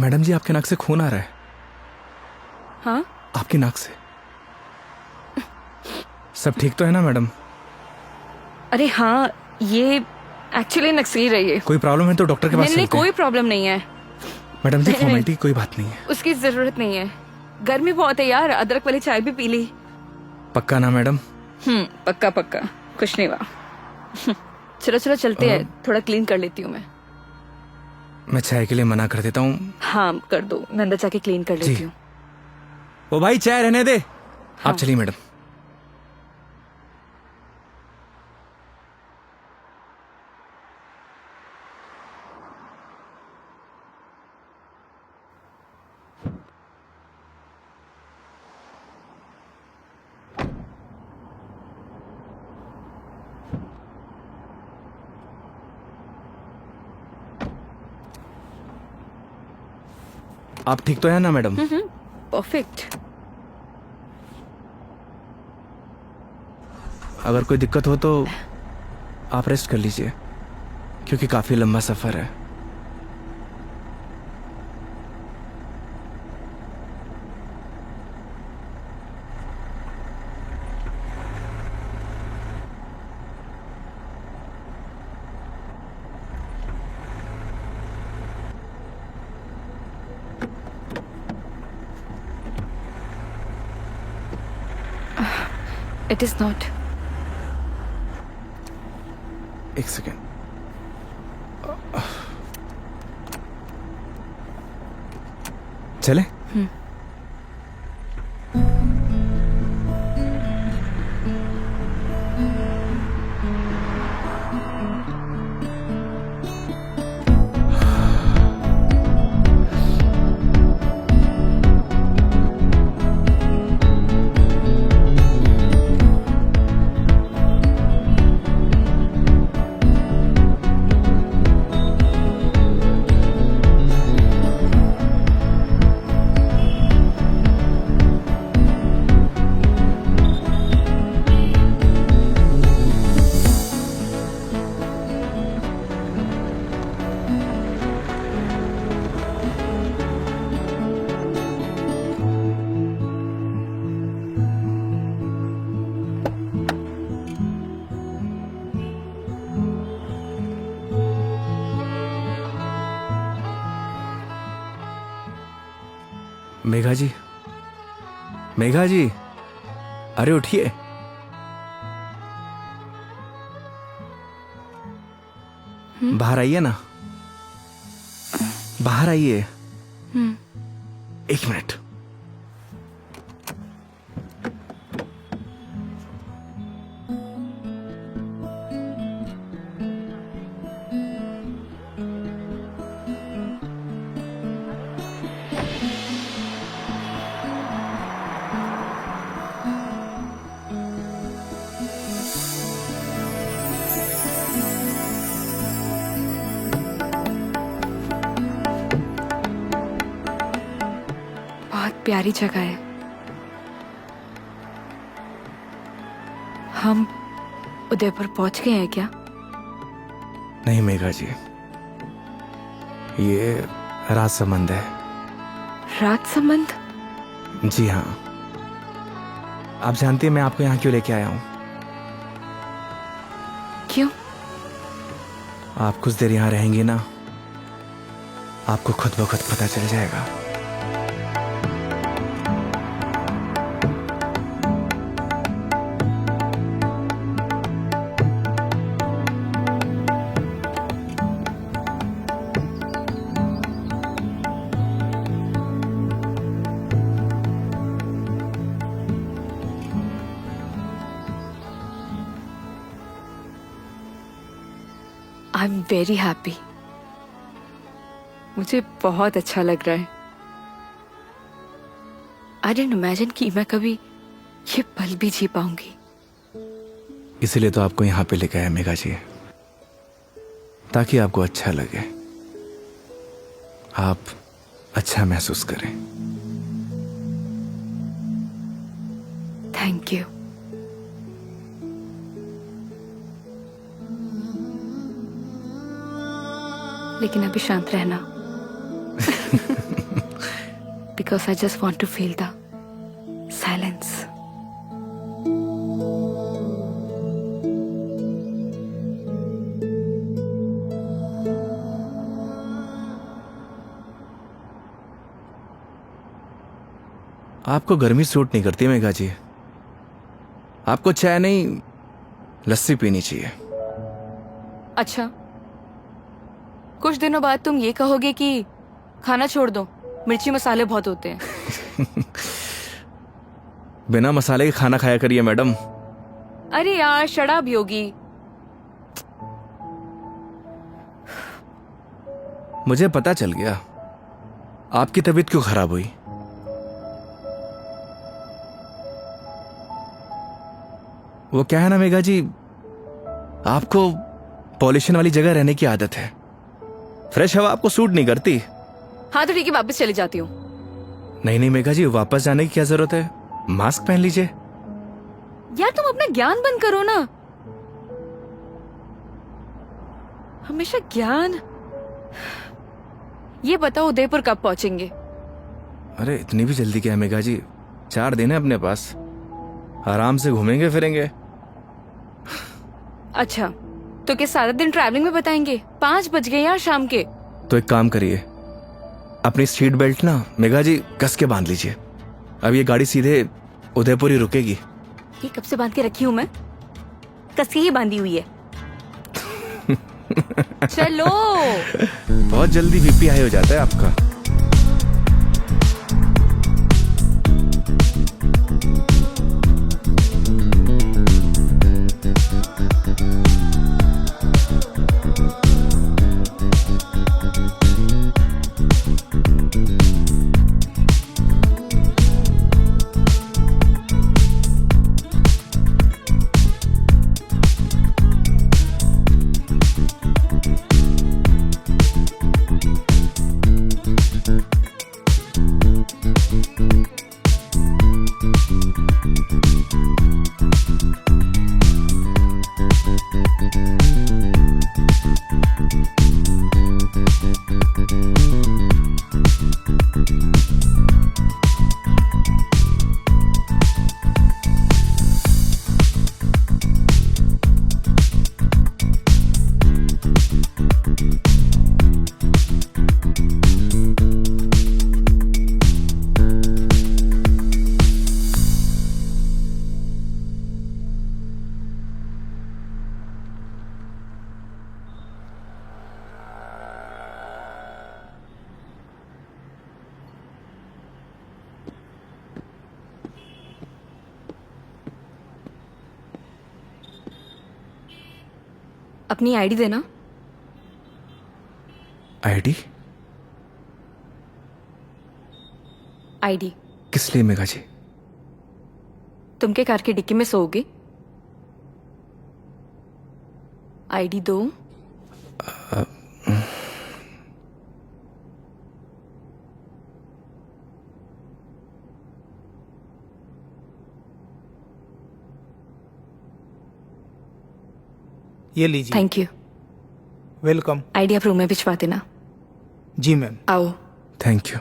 मैडम जी आपके नाक से खून आ रहा है। हाँ? आपकी नाक से। सब ठीक तो है ना मैडम? अरे हाँ, ये एक्चुअली नक्सीली रही है। कोई प्रॉब्लम है तो डॉक्टर के पास नहीं नहीं, चलते हैं। कोई प्रॉब्लम नहीं है। मैडम जी नहीं, फॉर्मेलिटी की कोई बात नहीं है। उसकी जरूरत नहीं है। गर्मी बहुत है यार, अदरक वाली चाय भी पी ली। पक्का ना मैडम? पक्का पक्का, कुछ नहीं हुआ। चलो चलो चलते हैं, थोड़ा क्लीन कर लेती हूँ मैं। मैं चाय के लिए मना कर देता हूँ। हाँ कर दो, मैं अंदर जाके क्लीन कर लेती हूँ। ओ भाई चाय रहने दे। आप चलिए मैडम। आप ठीक तो है ना मैडम? परफेक्ट। अगर कोई दिक्कत हो तो आप रेस्ट कर लीजिए, क्योंकि काफी लंबा सफर है। It is not. एक सेकेंड। चले? मेघा जी, मेघा जी, अरे उठिए। बाहर आइए ना, बाहर आइए। एक मिनट। बहुत प्यारी जगह है। हम उदयपुर पहुंच गए हैं क्या? नहीं मेघा जी, ये राज संबंध है। रात संबंध? जी हाँ। आप जानती हैं मैं आपको यहाँ क्यों लेके आया हूँ? क्यों? आप कुछ देर यहाँ रहेंगी ना, आपको खुद ब खुद पता चल जाएगा। I am very happy. मुझे बहुत अच्छा लग रहा है। आई डिडंट इमेजिन कि मैं कभी ये पल भी जी पाऊंगी। इसीलिए तो आपको यहाँ पे लेके आया मेघा जी, ताकि आपको अच्छा लगे, आप अच्छा महसूस करें। Thank you. लेकिन अभी शांत रहना, because I just want to feel the silence. आपको गर्मी सूट नहीं करती मेघा जी, आपको चाय नहीं लस्सी पीनी चाहिए। अच्छा, कुछ दिनों बाद तुम ये कहोगे कि खाना छोड़ दो, मिर्ची मसाले बहुत होते हैं। बिना मसाले के खाना खाया करिए मैडम। अरे यार शराब योगी। मुझे पता चल गया आपकी तबीयत क्यों खराब हुई। वो क्या है ना मेघा जी, आपको पॉल्यूशन वाली जगह रहने की आदत है, फ्रेश हवा आपको सूट नहीं करती। हाँ तो ठीक है, वापस चली जाती हूँ। नहीं नहीं मेघा जी, वापस जाने की क्या जरूरत है? मास्क पहन लीजिए। यार तुम अपना ज्ञान बंद करो ना, हमेशा ज्ञान। ये बताओ उदयपुर कब पहुंचेंगे? अरे इतनी भी जल्दी क्या है मेघा जी, 4 दिन है अपने पास, आराम से घूमेंगे फिरेंगे। अच्छा, तो क्या सारा दिन ट्रैवलिंग में बताएंगे? 5 बज गए यार शाम के। तो एक काम करिए, अपनी सीट बेल्ट ना मेघा जी कस के बांध लीजिए। अब ये गाड़ी सीधे उदयपुर ही रुकेगी। ये कब से बांध के रखी हूँ मैं? कस के ही बांधी हुई है। चलो। बहुत जल्दी बीपी हाई हो जाता है आपका। अपनी आईडी देना। आईडी? आईडी किस लिए मेघा जी? तुम के कार की डिक्की में सोओगे? आईडी दो। ये लीजिए। Thank you. वेलकम। आईडी आप रूम में भिजवा देना। जी मैम। आओ। Thank you.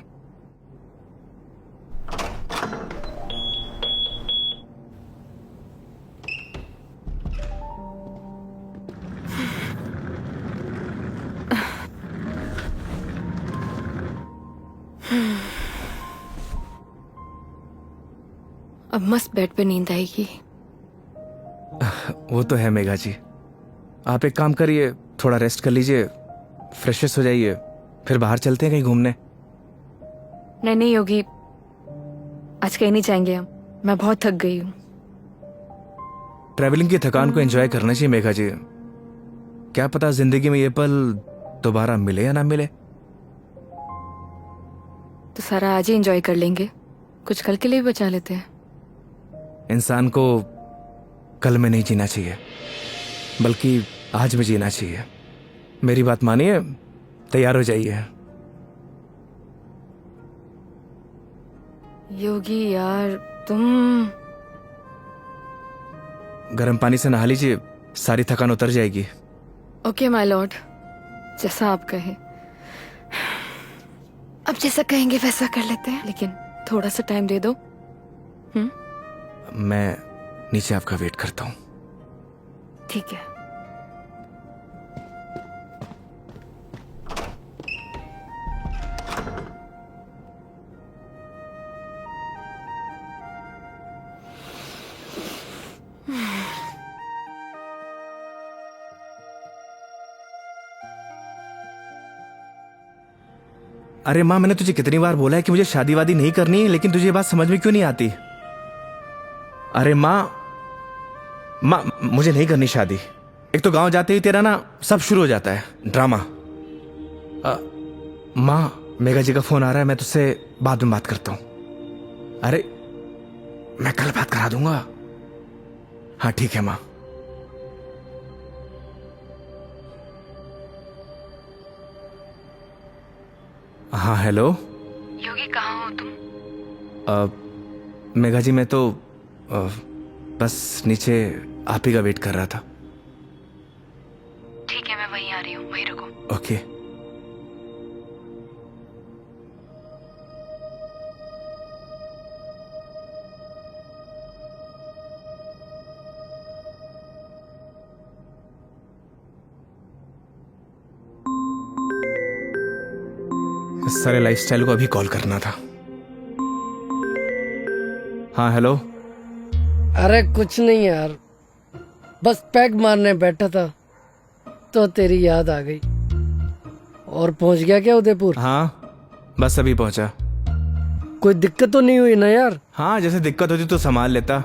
अब मस्त बेड पे नींद आएगी। वो तो है मेघा जी, आप एक काम करिए, थोड़ा रेस्ट कर लीजिए, फ्रेश हो जाइए, फिर बाहर चलते हैं कहीं घूमने। नहीं नहीं योगी, आज कहीं नहीं जाएंगे हम, मैं बहुत थक गई हूँ। ट्रैवलिंग की थकान को एंजॉय करना चाहिए मेघा जी। क्या पता जिंदगी में ये पल दोबारा मिले या ना मिले। तो सारा आज ही एंजॉय कर लेंगे, कुछ कल के लिए भी बचा लेते हैं। इंसान को कल में नहीं जीना चाहिए, बल्कि आज में जीना चाहिए। मेरी बात मानिए, तैयार हो जाइए। योगी यार तुम गर्म पानी से नहा लीजिए, सारी थकान उतर जाएगी। ओके माय लॉर्ड, जैसा आप कहें। अब जैसा कहेंगे वैसा कर लेते हैं, लेकिन थोड़ा सा टाइम दे दो। मैं नीचे आपका वेट करता हूँ। ठीक है। अरे माँ, मैंने तुझे कितनी बार बोला है कि मुझे शादी वादी नहीं करनी, लेकिन तुझे ये बात समझ में क्यों नहीं आती? अरे माँ, मुझे नहीं करनी शादी। एक तो गांव जाते ही तेरा ना सब शुरू हो जाता है ड्रामा। माँ, मेघा जी का फोन आ रहा है, मैं तुझसे बाद में बात करता हूँ। अरे मैं कल बात करा दूंगा। हाँ ठीक है माँ। हाँ हेलो। योगी कहाँ हो तुम? मेघा जी मैं तो बस नीचे आप ही का वेट कर रहा था। ठीक है, मैं वहीं आ रही हूँ, वहीं रुको। ओके। इस सारे लाइफस्टाइल को अभी कॉल करना था। हाँ हेलो। अरे कुछ नहीं यार, बस पैग मारने बैठा था तो तेरी याद आ गई। और पहुंच गया क्या उदयपुर? हाँ बस अभी पहुंचा। कोई दिक्कत तो नहीं हुई ना यार? हाँ जैसे दिक्कत होती तो संभाल लेता।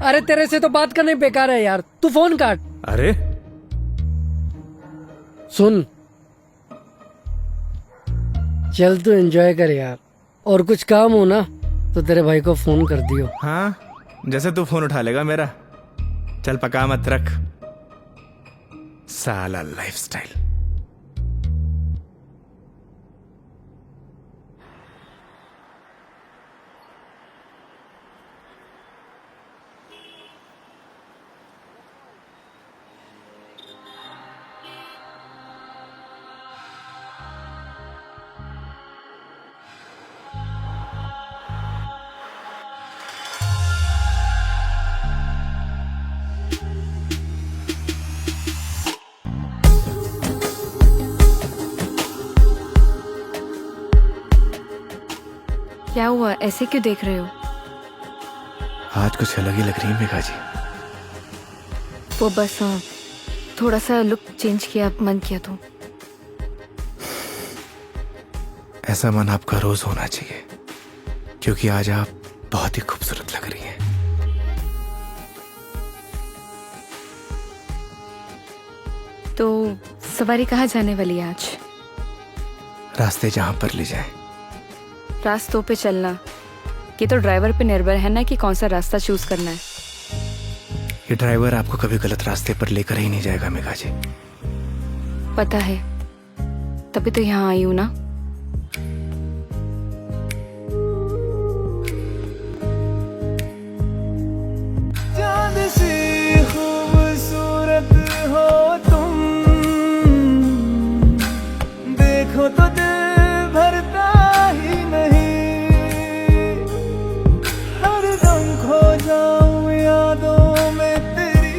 अरे तेरे से तो बात करना ही बेकार है यार, तू फोन काट। अरे सुन, चल तू एंजॉय कर यार, और कुछ काम हो ना तो तेरे भाई को फोन कर दियो। हाँ जैसे तू फोन उठा लेगा मेरा। चल पका मत रख, साला लाइफस्टाइल। क्या हुआ, ऐसे क्यों देख रहे हो? आज कुछ अलग ही लग रही है मेघा जी। वो बस थोड़ा सा लुक चेंज किया, मन किया तो। ऐसा मन आपका रोज होना चाहिए, क्योंकि आज आप बहुत ही खूबसूरत लग रही हैं। तो सवारी कहाँ जाने वाली है आज? रास्ते जहां पर ले जाए। रास्तों पे चलना, ये तो ड्राइवर पे निर्भर है ना कि कौन सा रास्ता चूज करना है। ये ड्राइवर आपको कभी गलत रास्ते पर लेकर ही नहीं जाएगा मेघा जी। पता है, तभी तो यहाँ आई हूँ ना। चांद सी खूबसूरत हो तुम, देखो तो दिल भरता ही नहीं। हरदम खो जाऊं यादों में तेरी,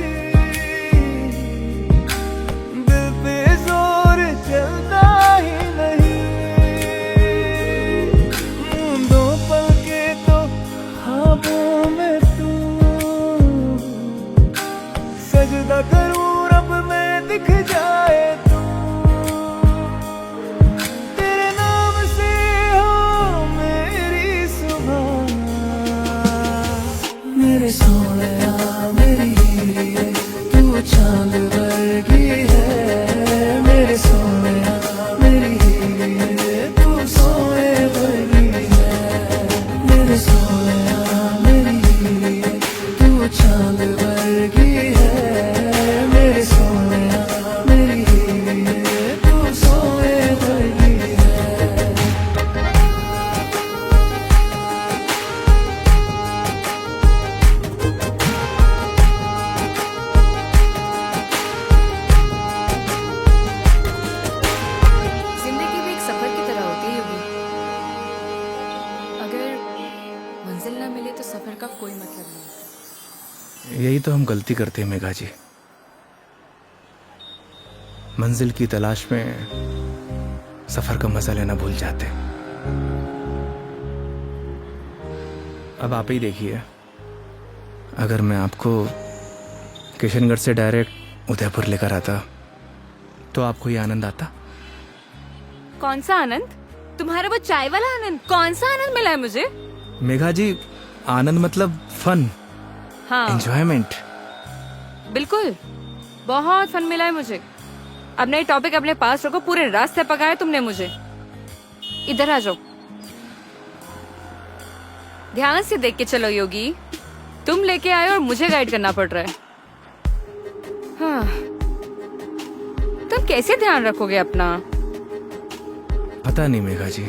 दिल पे जोर चलता ही नहीं। दो पल के तो ख्वाबों में तू, सजदा करूं रब में दिख जाए तू। तेरे नाम से हो मेरी सुबह, मेरे सोनिया मेरी हीरे, तू चांद वर्गी है। मेरे सोनिया मेरी हीरे, तू सोने वर्गी है। मेरे सोनिया मेरी हीरे, तू चांद वर्गी है। मेरे सोनिया मेरी हीरे, तू सोने वर्गी है। जिंदगी भी एक सफर की तरह होती है योगी। अगर मंजिल ना मिले तो सफर का कोई मतलब नहीं। यही तो हम गलती करते हैं मेघा जी। मंजिल की तलाश में सफर का मजा लेना भूल जाते। अब आप ही देखिए, अगर मैं आपको किशनगढ़ से डायरेक्ट उदयपुर लेकर आता तो आपको ये आनंद आता? कौन सा आनंद? तुम्हारा वो चाय वाला आनंद? कौन सा आनंद मिला है मुझे? मेघा जी, आनंद मतलब फन, हाँ एंजॉयमेंट। बिल्कुल, बहुत फन मिला है मुझे। अब नई टॉपिक अपने पास रखो, पूरे रास्ते पकाया तुमने मुझे। इधर आ जाओ, ध्यान से देख के चलो योगी। तुम लेके आए और मुझे गाइड करना पड़ रहा है। हाँ, तुम कैसे ध्यान रखोगे अपना? पता नहीं मेघा जी,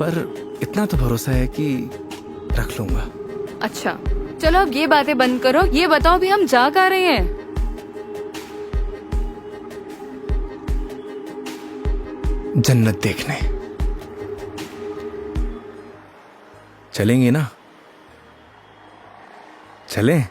पर इतना तो भरोसा है कि रख लूंगा। अच्छा चलो अब ये बातें बंद करो, ये बताओ भी हम जा कहाँ रहे हैं? जन्नत देखने चलेंगे ना? चलें?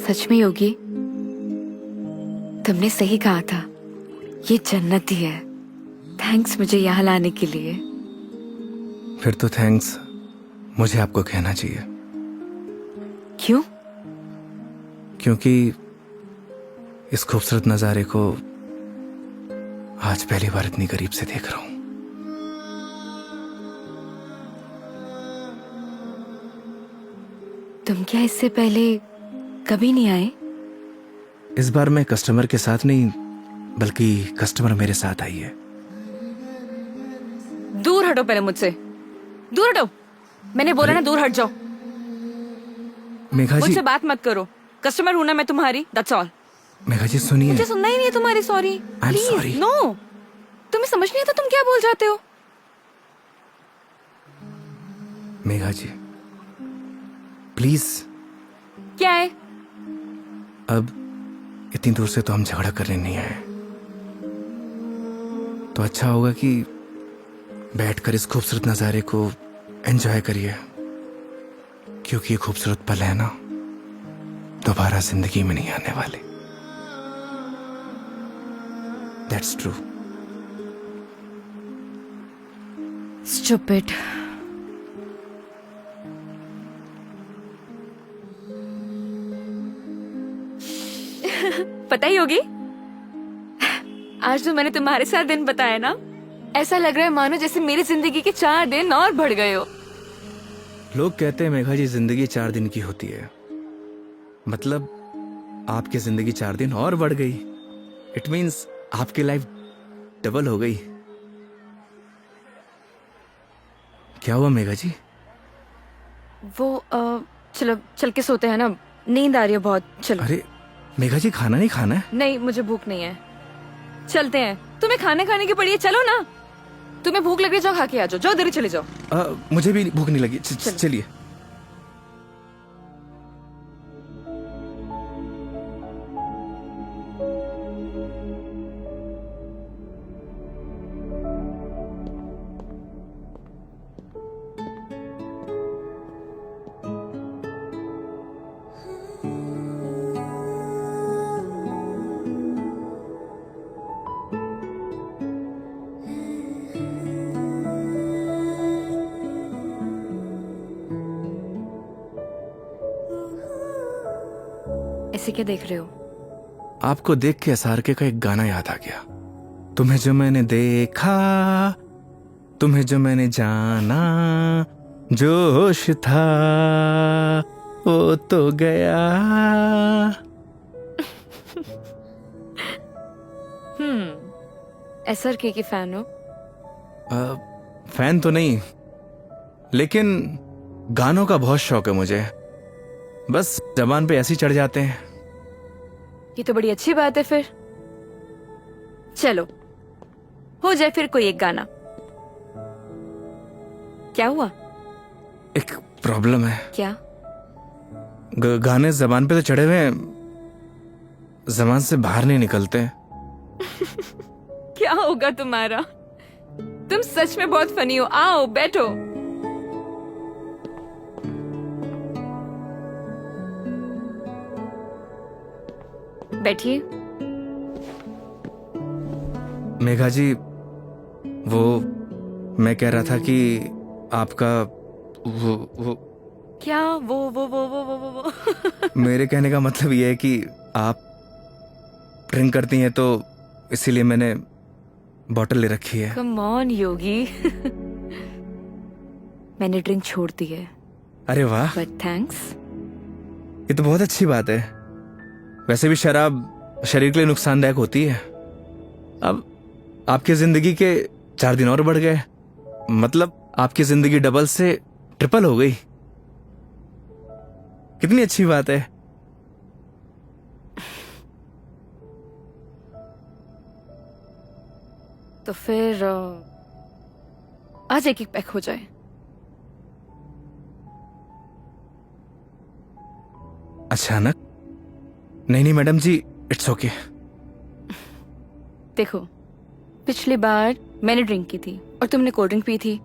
सच में योगी, तुमने सही कहा था, ये जन्नत ही है। थैंक्स मुझे यहाँ लाने के लिए। फिर तो थैंक्स मुझे आपको कहना चाहिए, क्यों? क्योंकि इस खूबसूरत नजारे को आज पहली बार इतनी करीब से देख रहा हूं। तुम क्या इससे पहले कभी नहीं आए? इस बार मैं कस्टमर के साथ नहीं, बल्कि कस्टमर मेरे साथ आई है। दूर हटो पहले मुझसे, दूर हटो। मैंने बोला ना दूर हट जाओ। मेघा जी, मुझसे बात मत करो। कस्टमर हूं ना मैं तुम्हारी, दैट्स ऑल। मेघा जी सुनिए। मुझे सुनना ही नहीं है तुम्हारी sorry. I'm sorry. Please no, तुम्हें समझ नहीं आता तुम क्या बोल जाते हो। मेघा जी प्लीज, क्या है? अब इतनी दूर से तो हम झगड़ा करने नहीं आए, तो अच्छा होगा कि बैठकर इस खूबसूरत नजारे को एंजॉय करिए, क्योंकि ये खूबसूरत पल है ना, दोबारा जिंदगी में नहीं आने वाले। That's true. स्टूपिड। पता ही होगी, आज जो मैंने तुम्हारे साथ दिन बताया ना, ऐसा लग रहा है मानो जैसे मेरी जिंदगी के 4 दिन और बढ़ गए हो। लोग कहते हैं मेघा जी जिंदगी 4 दिन की होती है, मतलब आपकी जिंदगी 4 दिन और बढ़ गई। इट मीन्स आपकी लाइफ डबल हो गई। क्या हुआ मेघा जी? वो चलो चल के सोते हैं ना, नींद आ रही है बहुत। चलो। अरे मेघा जी खाना नहीं खाना है? नहीं मुझे भूख नहीं है, चलते हैं। तुम्हें खाने खाने की पड़ी है, चलो ना। तुम्हें भूख लग रही है, जाओ खा के आ जाओ, जाओ इधर चले जाओ। मुझे भी भूख नहीं लगी। चलो। चलिए। ऐसे क्या देख रहे हो? आपको देख के SRK का एक गाना याद आ गया। तुम्हें जो मैंने देखा, तुम्हें जो मैंने जाना, जोश था वो तो गया। SRK की फैन हो? फैन तो नहीं, लेकिन गानों का बहुत शौक है मुझे। बस जबान पे ऐसे ही चढ़ जाते हैं। ये तो बड़ी अच्छी बात है फिर। चलो हो जाए फिर कोई एक गाना। क्या हुआ? एक प्रॉब्लम है। क्या? गाने जबान पे तो चढ़े हुए हैं, जबान से बाहर नहीं निकलते। क्या होगा तुम्हारा? तुम सच में बहुत फनी हो। आओ बैठो। बैठिए। मेघा जी, वो मैं कह रहा था कि आपका वो क्या वो मेरे कहने का मतलब ये है कि आप ड्रिंक करती हैं, तो इसीलिए मैंने बॉटल ले रखी है। कम ऑन योगी। मैंने ड्रिंक छोड़ दी है। अरे वाह, बट थैंक्स। ये तो बहुत अच्छी बात है। वैसे भी शराब शरीर के लिए नुकसानदायक होती है। अब आपकी जिंदगी के 4 दिन और बढ़ गए, मतलब आपकी जिंदगी डबल से ट्रिपल हो गई। कितनी अच्छी बात है। तो फिर आज एक पैक हो जाए। अचानक? नहीं मैडम जी, इट्स ओके। देखो, पिछली बार मैंने ड्रिंक की थी और तुमने कोल्ड ड्रिंक पी थी।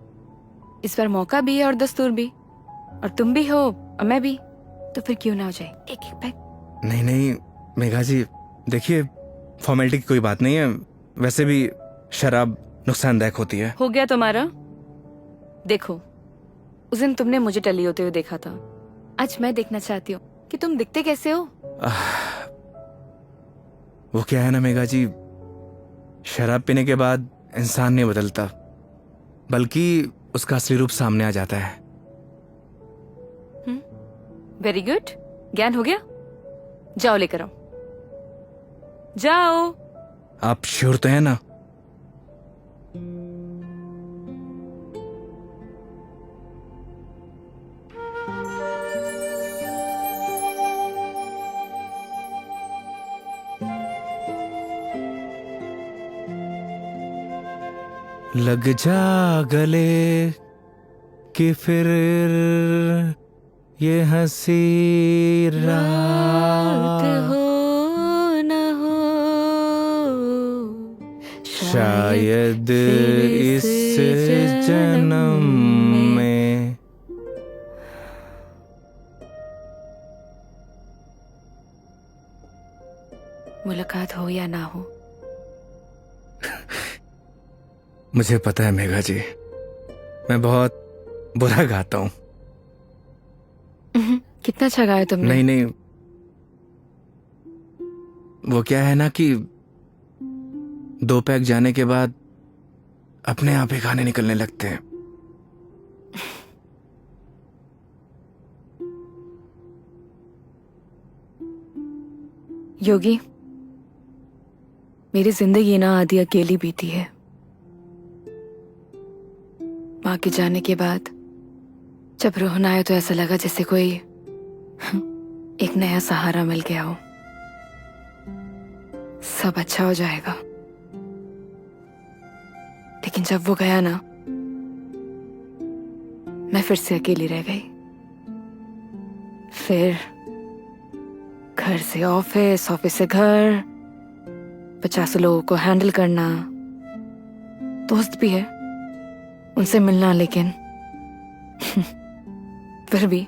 इस बार मौका भी है और दस्तूर भी, और तुम भी हो और मैं भी, तो फिर क्यों ना हो जाए एक पैक। नहीं मेघा जी, देखिए फॉर्मेलिटी की कोई बात नहीं है। वैसे भी शराब नुकसानदायक होती है। हो गया तुम्हारा। देखो, उस दिन तुमने मुझे टली होते हुए देखा था, आज मैं देखना चाहती हूँ कि तुम दिखते कैसे हो। वो क्या है ना मेघा जी, शराब पीने के बाद इंसान नहीं बदलता, बल्कि उसका असली रूप सामने आ जाता है। वेरी गुड, ज्ञान हो गया। जाओ लेकर आओ, जाओ। आप श्योर तो है ना? लग जा गले कि फिर ये हंसी रात हो न हो, शायद इस जन्म में। मुलाकात हो या ना हो। मुझे पता है मेघा जी, मैं बहुत बुरा गाता हूँ। कितना अच्छा गाया तुमने। नहीं, वो क्या है ना कि 2 पैक जाने के बाद अपने आप ही गाने निकलने लगते हैं। योगी, मेरी जिंदगी ना आधी अकेली बीती है। माँ के जाने के बाद जब रोहन आया तो ऐसा लगा जैसे कोई एक नया सहारा मिल गया हो। सब अच्छा हो जाएगा। लेकिन जब वो गया ना, मैं फिर से अकेली रह गई। फिर घर से ऑफिस, ऑफिस से घर, 50 लोगों को हैंडल करना, दोस्त भी है, उनसे मिलना, लेकिन फिर भी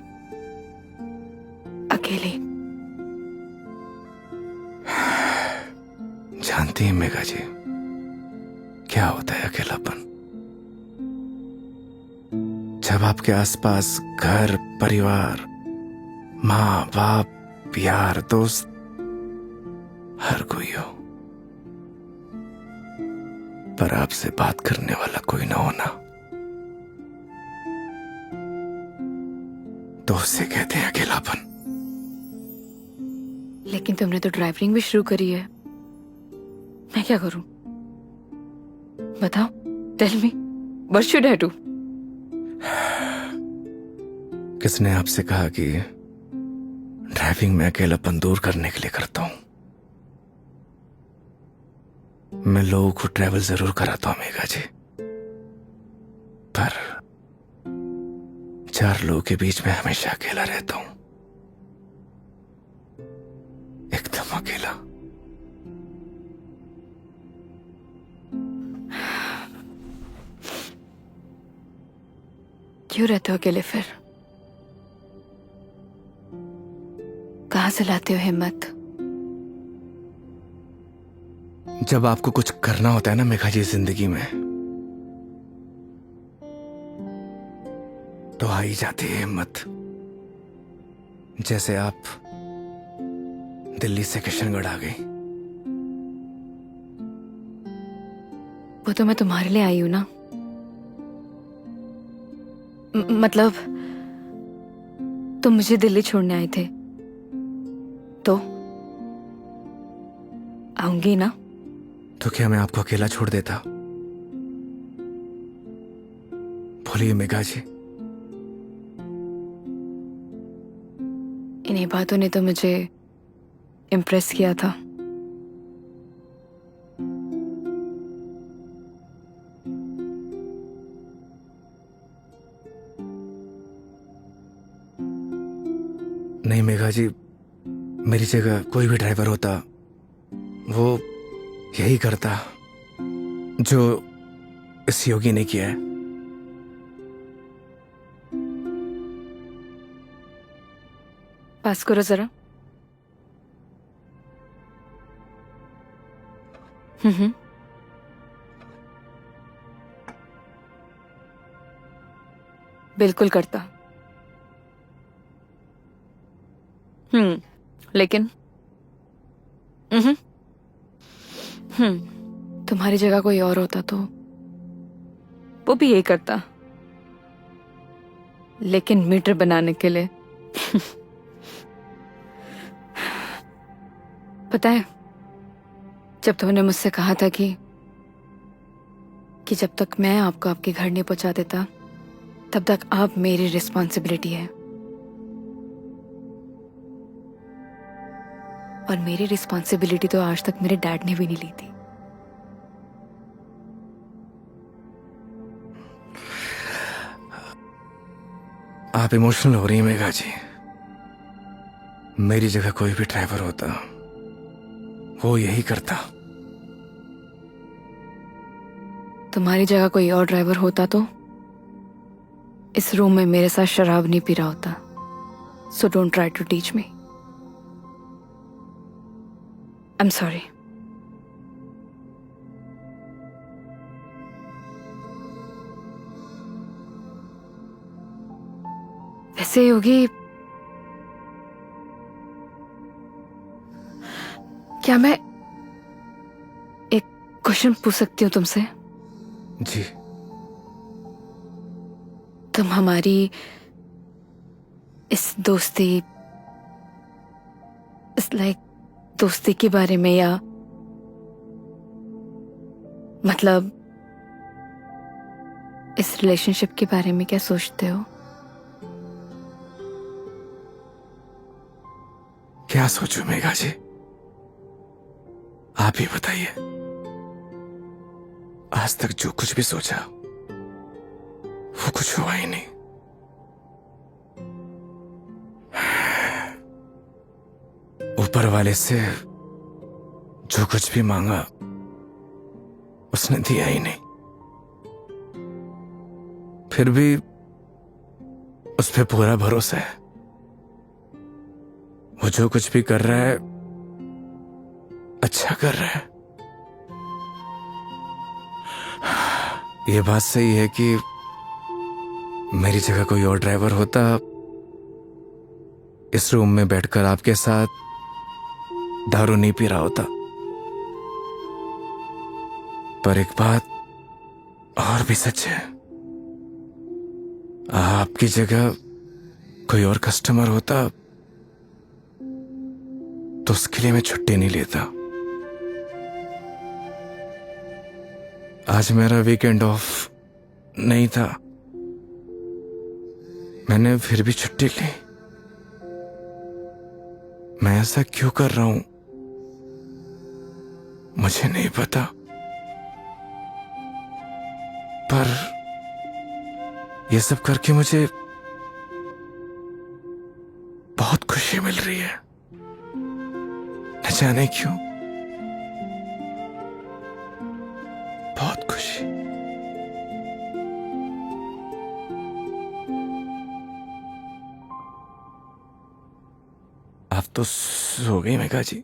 अकेली। जानती हैं मेघा जी, क्या होता है अकेलापन? जब आपके आसपास घर, परिवार, माँ बाप, यार, दोस्त, हर कोई हो, पर आपसे बात करने वाला कोई ना होना, तो उसे कहते हैं अकेलापन। लेकिन तुमने तो ड्राइविंग भी शुरू करी है। मैं क्या करूं? बताओ, tell me, what should I do? किसने आपसे कहा कि ड्राइविंग में अकेलापन दूर करने के लिए करता हूं? मैं लोगों को ट्रैवल जरूर कराता हूं मेघा जी, पर 4 लोगों के बीच में हमेशा अकेला रहता हूं, एकदम अकेला। क्यों रहते हो अकेले फिर? कहां से लाते हो हिम्मत? जब आपको कुछ करना होता है ना मेघा जी जिंदगी में, तो आ ही जाती है हिम्मत। जैसे आप दिल्ली से किशनगढ़ आ गई। वो तो मैं तुम्हारे लिए आई हूं ना। मतलब तुम मुझे दिल्ली छोड़ने आए थे, तो आऊंगी ना। तो क्या मैं आपको अकेला छोड़ देता? बोलिए मेघा जी। इन्हीं बातों ने तो मुझे इम्प्रेस किया था। नहीं मेघा जी, मेरी जगह कोई भी ड्राइवर होता वो यही करता जो इस योगी ने किया है। पास करो जरा। हम्म। बिल्कुल करता। लेकिन तुम्हारी जगह कोई और होता तो वो भी यही करता, लेकिन मीटर बनाने के लिए। पता है, जब तुमने मुझसे कहा था कि जब तक मैं आपको आपके घर नहीं पहुंचा देता तब तक आप मेरी रिस्पॉन्सिबिलिटी है, और मेरी रिस्पॉन्सिबिलिटी तो आज तक मेरे डैड ने भी नहीं ली थी। आप इमोशनल हो रही हैं मेघा जी। मेरी जगह कोई भी ड्राइवर होता वो यही करता। तुम्हारी जगह कोई और ड्राइवर होता तो इस रूम में मेरे साथ शराब नहीं पी रहा होता। So don't try to teach me. I am sorry. वैसे योगी, क्या मैं एक क्वेश्चन पूछ सकती हूँ तुमसे? जी। तुम हमारी इस दोस्ती, इस दोस्ती के बारे में, या मतलब इस रिलेशनशिप के बारे में क्या सोचते हो? क्या सोचूं मेघा जी, आप ही बताइए। आज तक जो कुछ भी सोचा वो कुछ हुआ ही नहीं। ऊपर वाले से जो कुछ भी मांगा उसने दिया ही नहीं, फिर भी उस पे पूरा भरोसा है। वो जो कुछ भी कर रहा है अच्छा कर रहा है। ये बात सही है कि मेरी जगह कोई और ड्राइवर होता इस रूम में बैठकर आपके साथ दारू नहीं पी रहा होता। पर एक बात और भी सच है, आपकी जगह कोई और कस्टमर होता तो उसके लिए मैं छुट्टी नहीं लेता। आज मेरा वीकेंड ऑफ नहीं था, मैंने फिर भी छुट्टी ली। मैं ऐसा क्यों कर रहा हूं मुझे नहीं पता, पर यह सब करके मुझे बहुत खुशी मिल रही है, न जाने क्यों, बहुत खुशी। आप तो सो गई Megha ji.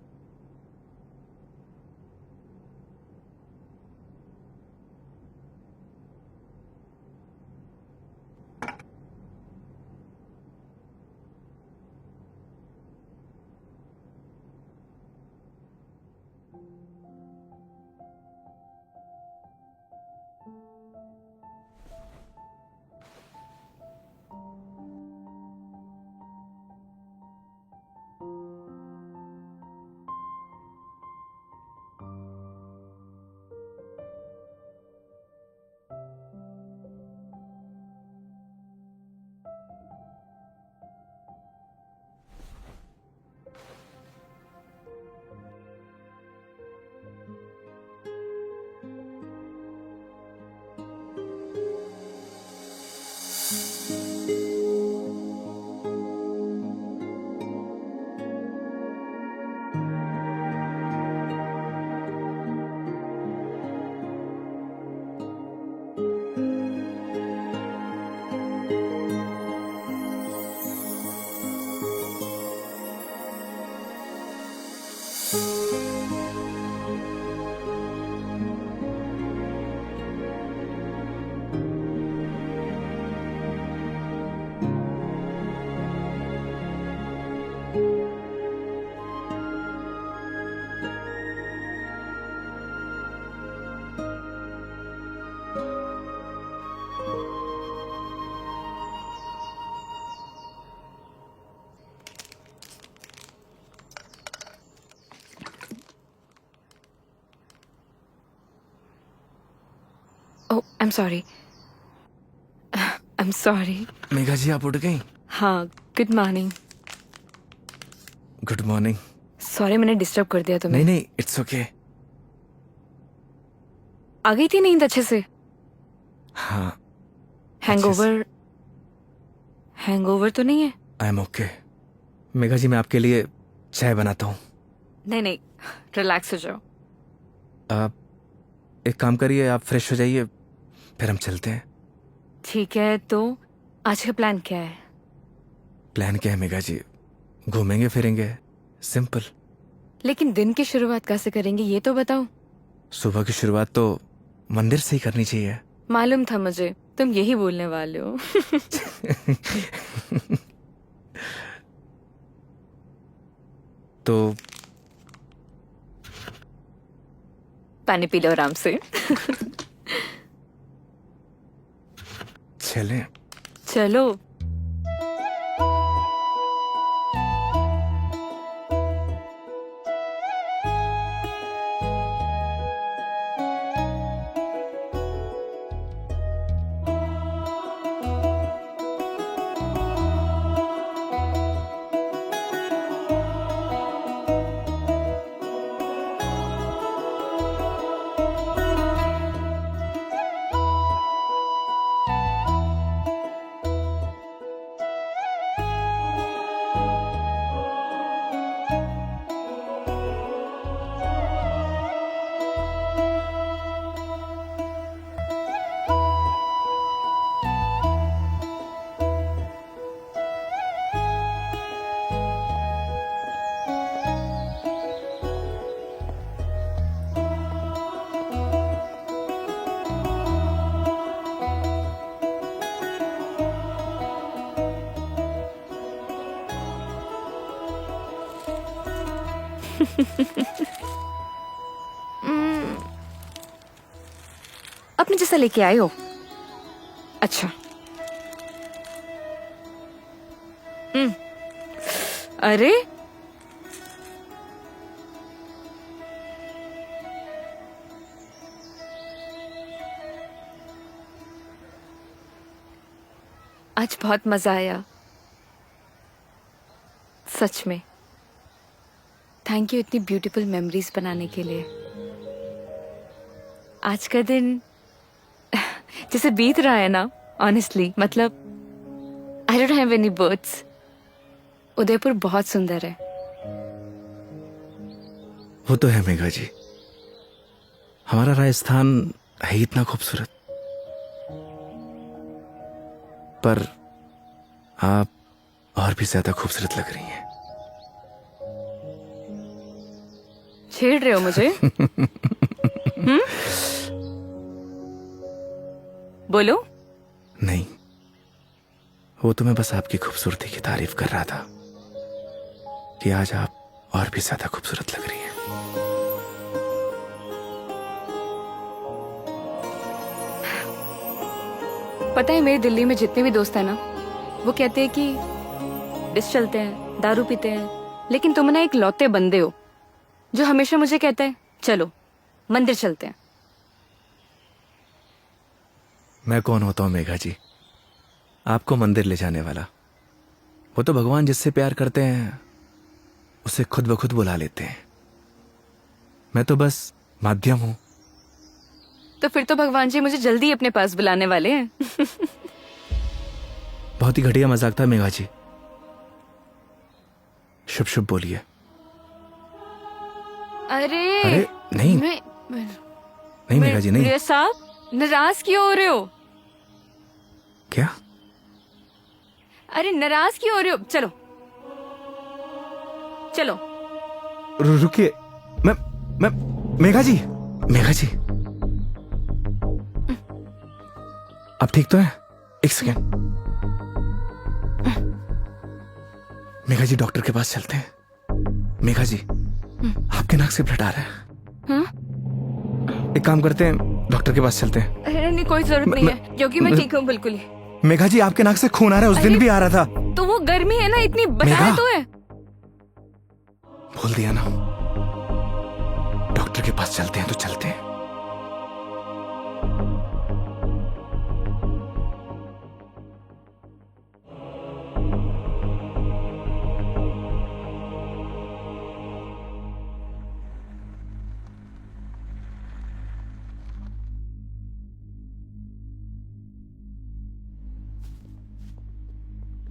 Oh I am sorry, I am sorry. Megha ji आप उठ गई? हाँ, good morning. Good morning. Sorry मैंने डिस्टर्ब कर दिया तुम्हें। नहीं नहीं, इट्स ओके। आ गई थी नींद अच्छे से? हाँ। हैंगओवर, हैंगओवर तो नहीं है? I am okay. Megha ji मैं आपके लिए चाय बनाता हूँ। नहीं नहीं, रिलैक्स हो जाओ। आप एक काम करिए, आप फ्रेश हो जाइए, फिर हम चलते हैं। ठीक है, तो आज का प्लान क्या है? प्लान क्या है मेघा जी? घूमेंगे फिरेंगे, सिंपल। लेकिन दिन की शुरुआत कैसे करेंगे ये तो बताओ। सुबह की शुरुआत तो मंदिर से ही करनी चाहिए। मालूम था मुझे तुम यही बोलने वाले हो। तो पानी पी लो आराम से। चलें। चलो। अपने जैसा लेके आए हो? अच्छा। अरे आज बहुत मजा आया सच में। थैंक यू इतनी ब्यूटीफुल मेमोरीज बनाने के लिए। आज का दिन जैसे बीत रहा है ना, ऑनेस्टली मतलब I don't have any words. Udaipur बहुत सुंदर है। वो तो है मेघा जी, हमारा राजस्थान है इतना खूबसूरत, पर आप और भी ज्यादा खूबसूरत लग रही हैं। छेड़ रहे हो मुझे? बोलो। नहीं, वो तो मैं बस आपकी खूबसूरती की तारीफ कर रहा था कि आज आप और भी ज्यादा खूबसूरत लग रही हैं। पता है मेरे दिल्ली में जितने भी दोस्त हैं ना, वो कहते हैं कि डिस चलते हैं, दारू पीते हैं, लेकिन तुम ना एक लौते बंदे हो जो हमेशा मुझे कहता है चलो मंदिर चलते हैं। मैं कौन होता हूं मेघा जी आपको मंदिर ले जाने वाला? वो तो भगवान जिससे प्यार करते हैं उसे खुद ब खुद बुला लेते हैं। मैं तो बस माध्यम हूं। तो फिर तो भगवान जी मुझे जल्दी अपने पास बुलाने वाले हैं। बहुत ही घटिया मजाक था मेघा जी। शुभ शुभ बोलिए। अरे नहीं नहीं मेघा जी नहीं। मेरे साहब नाराज क्यों हो रहे हो? क्या? अरे नाराज क्यों हो रहे हो? चलो चलो। रुकिए। मैं मेघा जी आप ठीक तो हैं? एक सेकेंड। मेघा जी डॉक्टर के पास चलते हैं। मेघा जी आपके नाक से ब्लड आ रहा है। हाँ? एक काम करते हैं, डॉक्टर के पास चलते हैं। अरे नहीं, कोई जरूरत नहीं है क्योंकि मैं ठीक हूँ बिल्कुल ही। मेघा जी आपके नाक से खून आ रहा है, उस दिन भी आ रहा था। तो वो गर्मी है ना, इतनी बताया मेघा। तो है। भूल दिया ना, डॉक्टर के पास चलते हैं तो चलते हैं।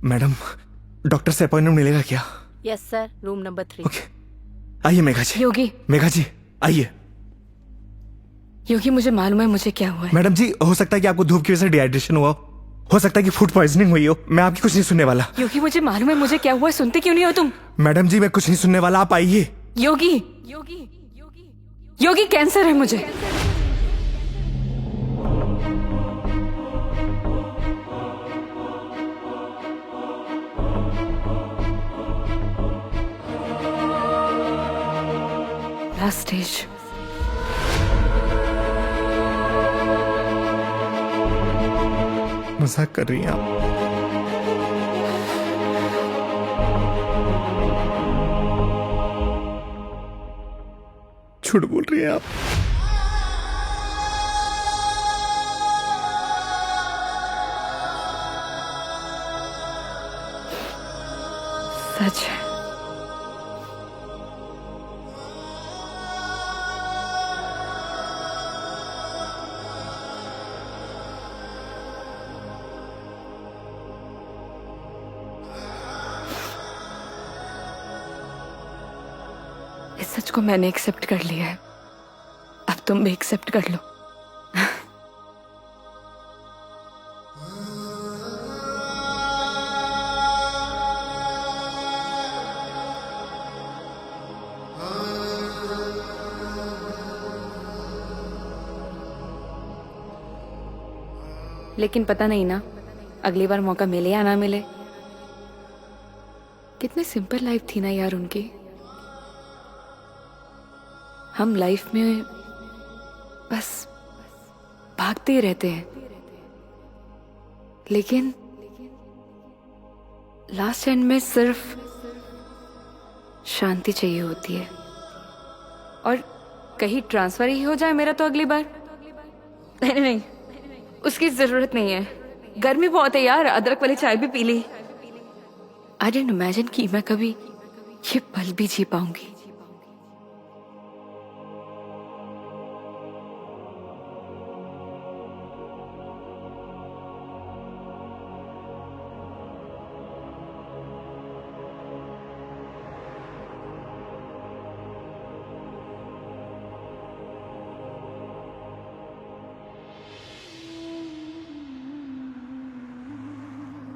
मैडम, डॉक्टर से अपॉइंटमेंट मिलेगा क्या? Yes sir, room number 3। Okay, आइए मेघा जी। योगी, मेघा जी आइए। योगी मुझे मालूम है मुझे क्या हुआ है। मैडम जी, हो सकता है कि आपको धूप की वजह से डिहाइड्रेशन हुआ हो सकता है कि फूड पॉइजनिंग हुई हो। मैं आपकी कुछ नहीं सुनने वाला। योगी मुझे मालूम है मुझे क्या हुआ है, सुनते क्यों नहीं हो तुम? मैडम जी, मैं कुछ नहीं सुनने वाला, आप आइए। योगी, योगी, योगी कैंसर है मुझे। Last stage. मजाक कर रही हैं आप? झूठ बोल रही हैं आप? सच है। इस सच को मैंने एक्सेप्ट कर लिया है, अब तुम भी एक्सेप्ट कर लो। लेकिन पता नहीं ना अगली बार मौका मिले या ना मिले। कितनी सिंपल लाइफ थी ना यार उनकी। हम लाइफ में बस भागते ही रहते हैं, लेकिन लास्ट एंड में सिर्फ शांति चाहिए होती है। और कहीं ट्रांसफर ही हो जाए मेरा तो अगली बार। नहीं नहीं, उसकी जरूरत नहीं है। गर्मी बहुत है यार, अदरक वाली चाय भी पी ली। आई डिडंट इमेजिन कि मैं कभी ये पल भी जी पाऊंगी।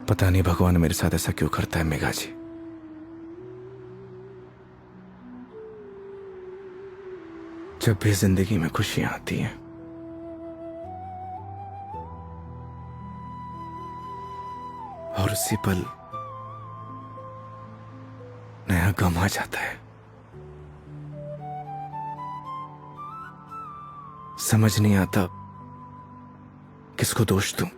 पता नहीं भगवान मेरे साथ ऐसा क्यों करता है मेघा जी। जब भी जिंदगी में खुशियां आती हैं, और उसी पल नया गम आ जाता है। समझ नहीं आता किसको दोष दूं।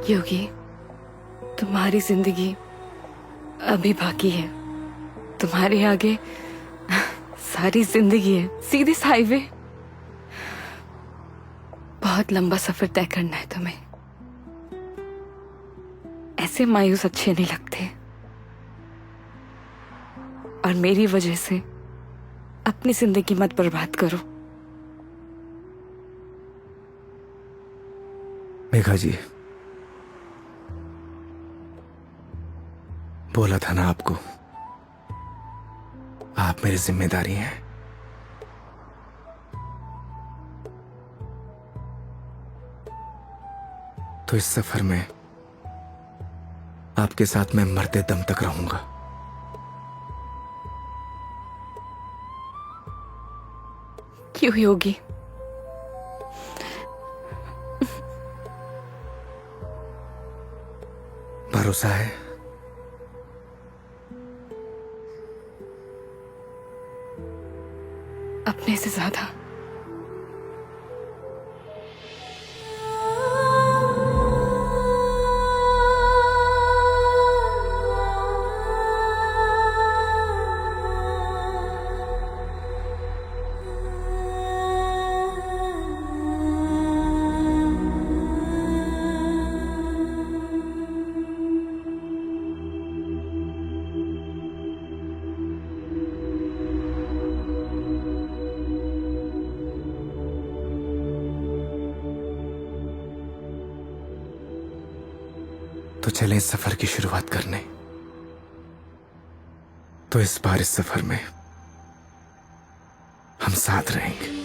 योगी, तुम्हारी जिंदगी अभी बाकी है। तुम्हारे आगे सारी जिंदगी है, सीधी हाईवे। बहुत लंबा सफर तय करना है तुम्हें। ऐसे मायूस अच्छे नहीं लगते, और मेरी वजह से अपनी जिंदगी मत बर्बाद करो। मेघा जी, बोला था ना आपको, आप मेरी जिम्मेदारी हैं। तो इस सफर में आपके साथ मैं मरते दम तक रहूंगा। क्यों योगी? भरोसा है? अपने से ज्यादा। तो चलें इस सफर की शुरुआत करने। तो इस बार इस सफर में हम साथ रहेंगे।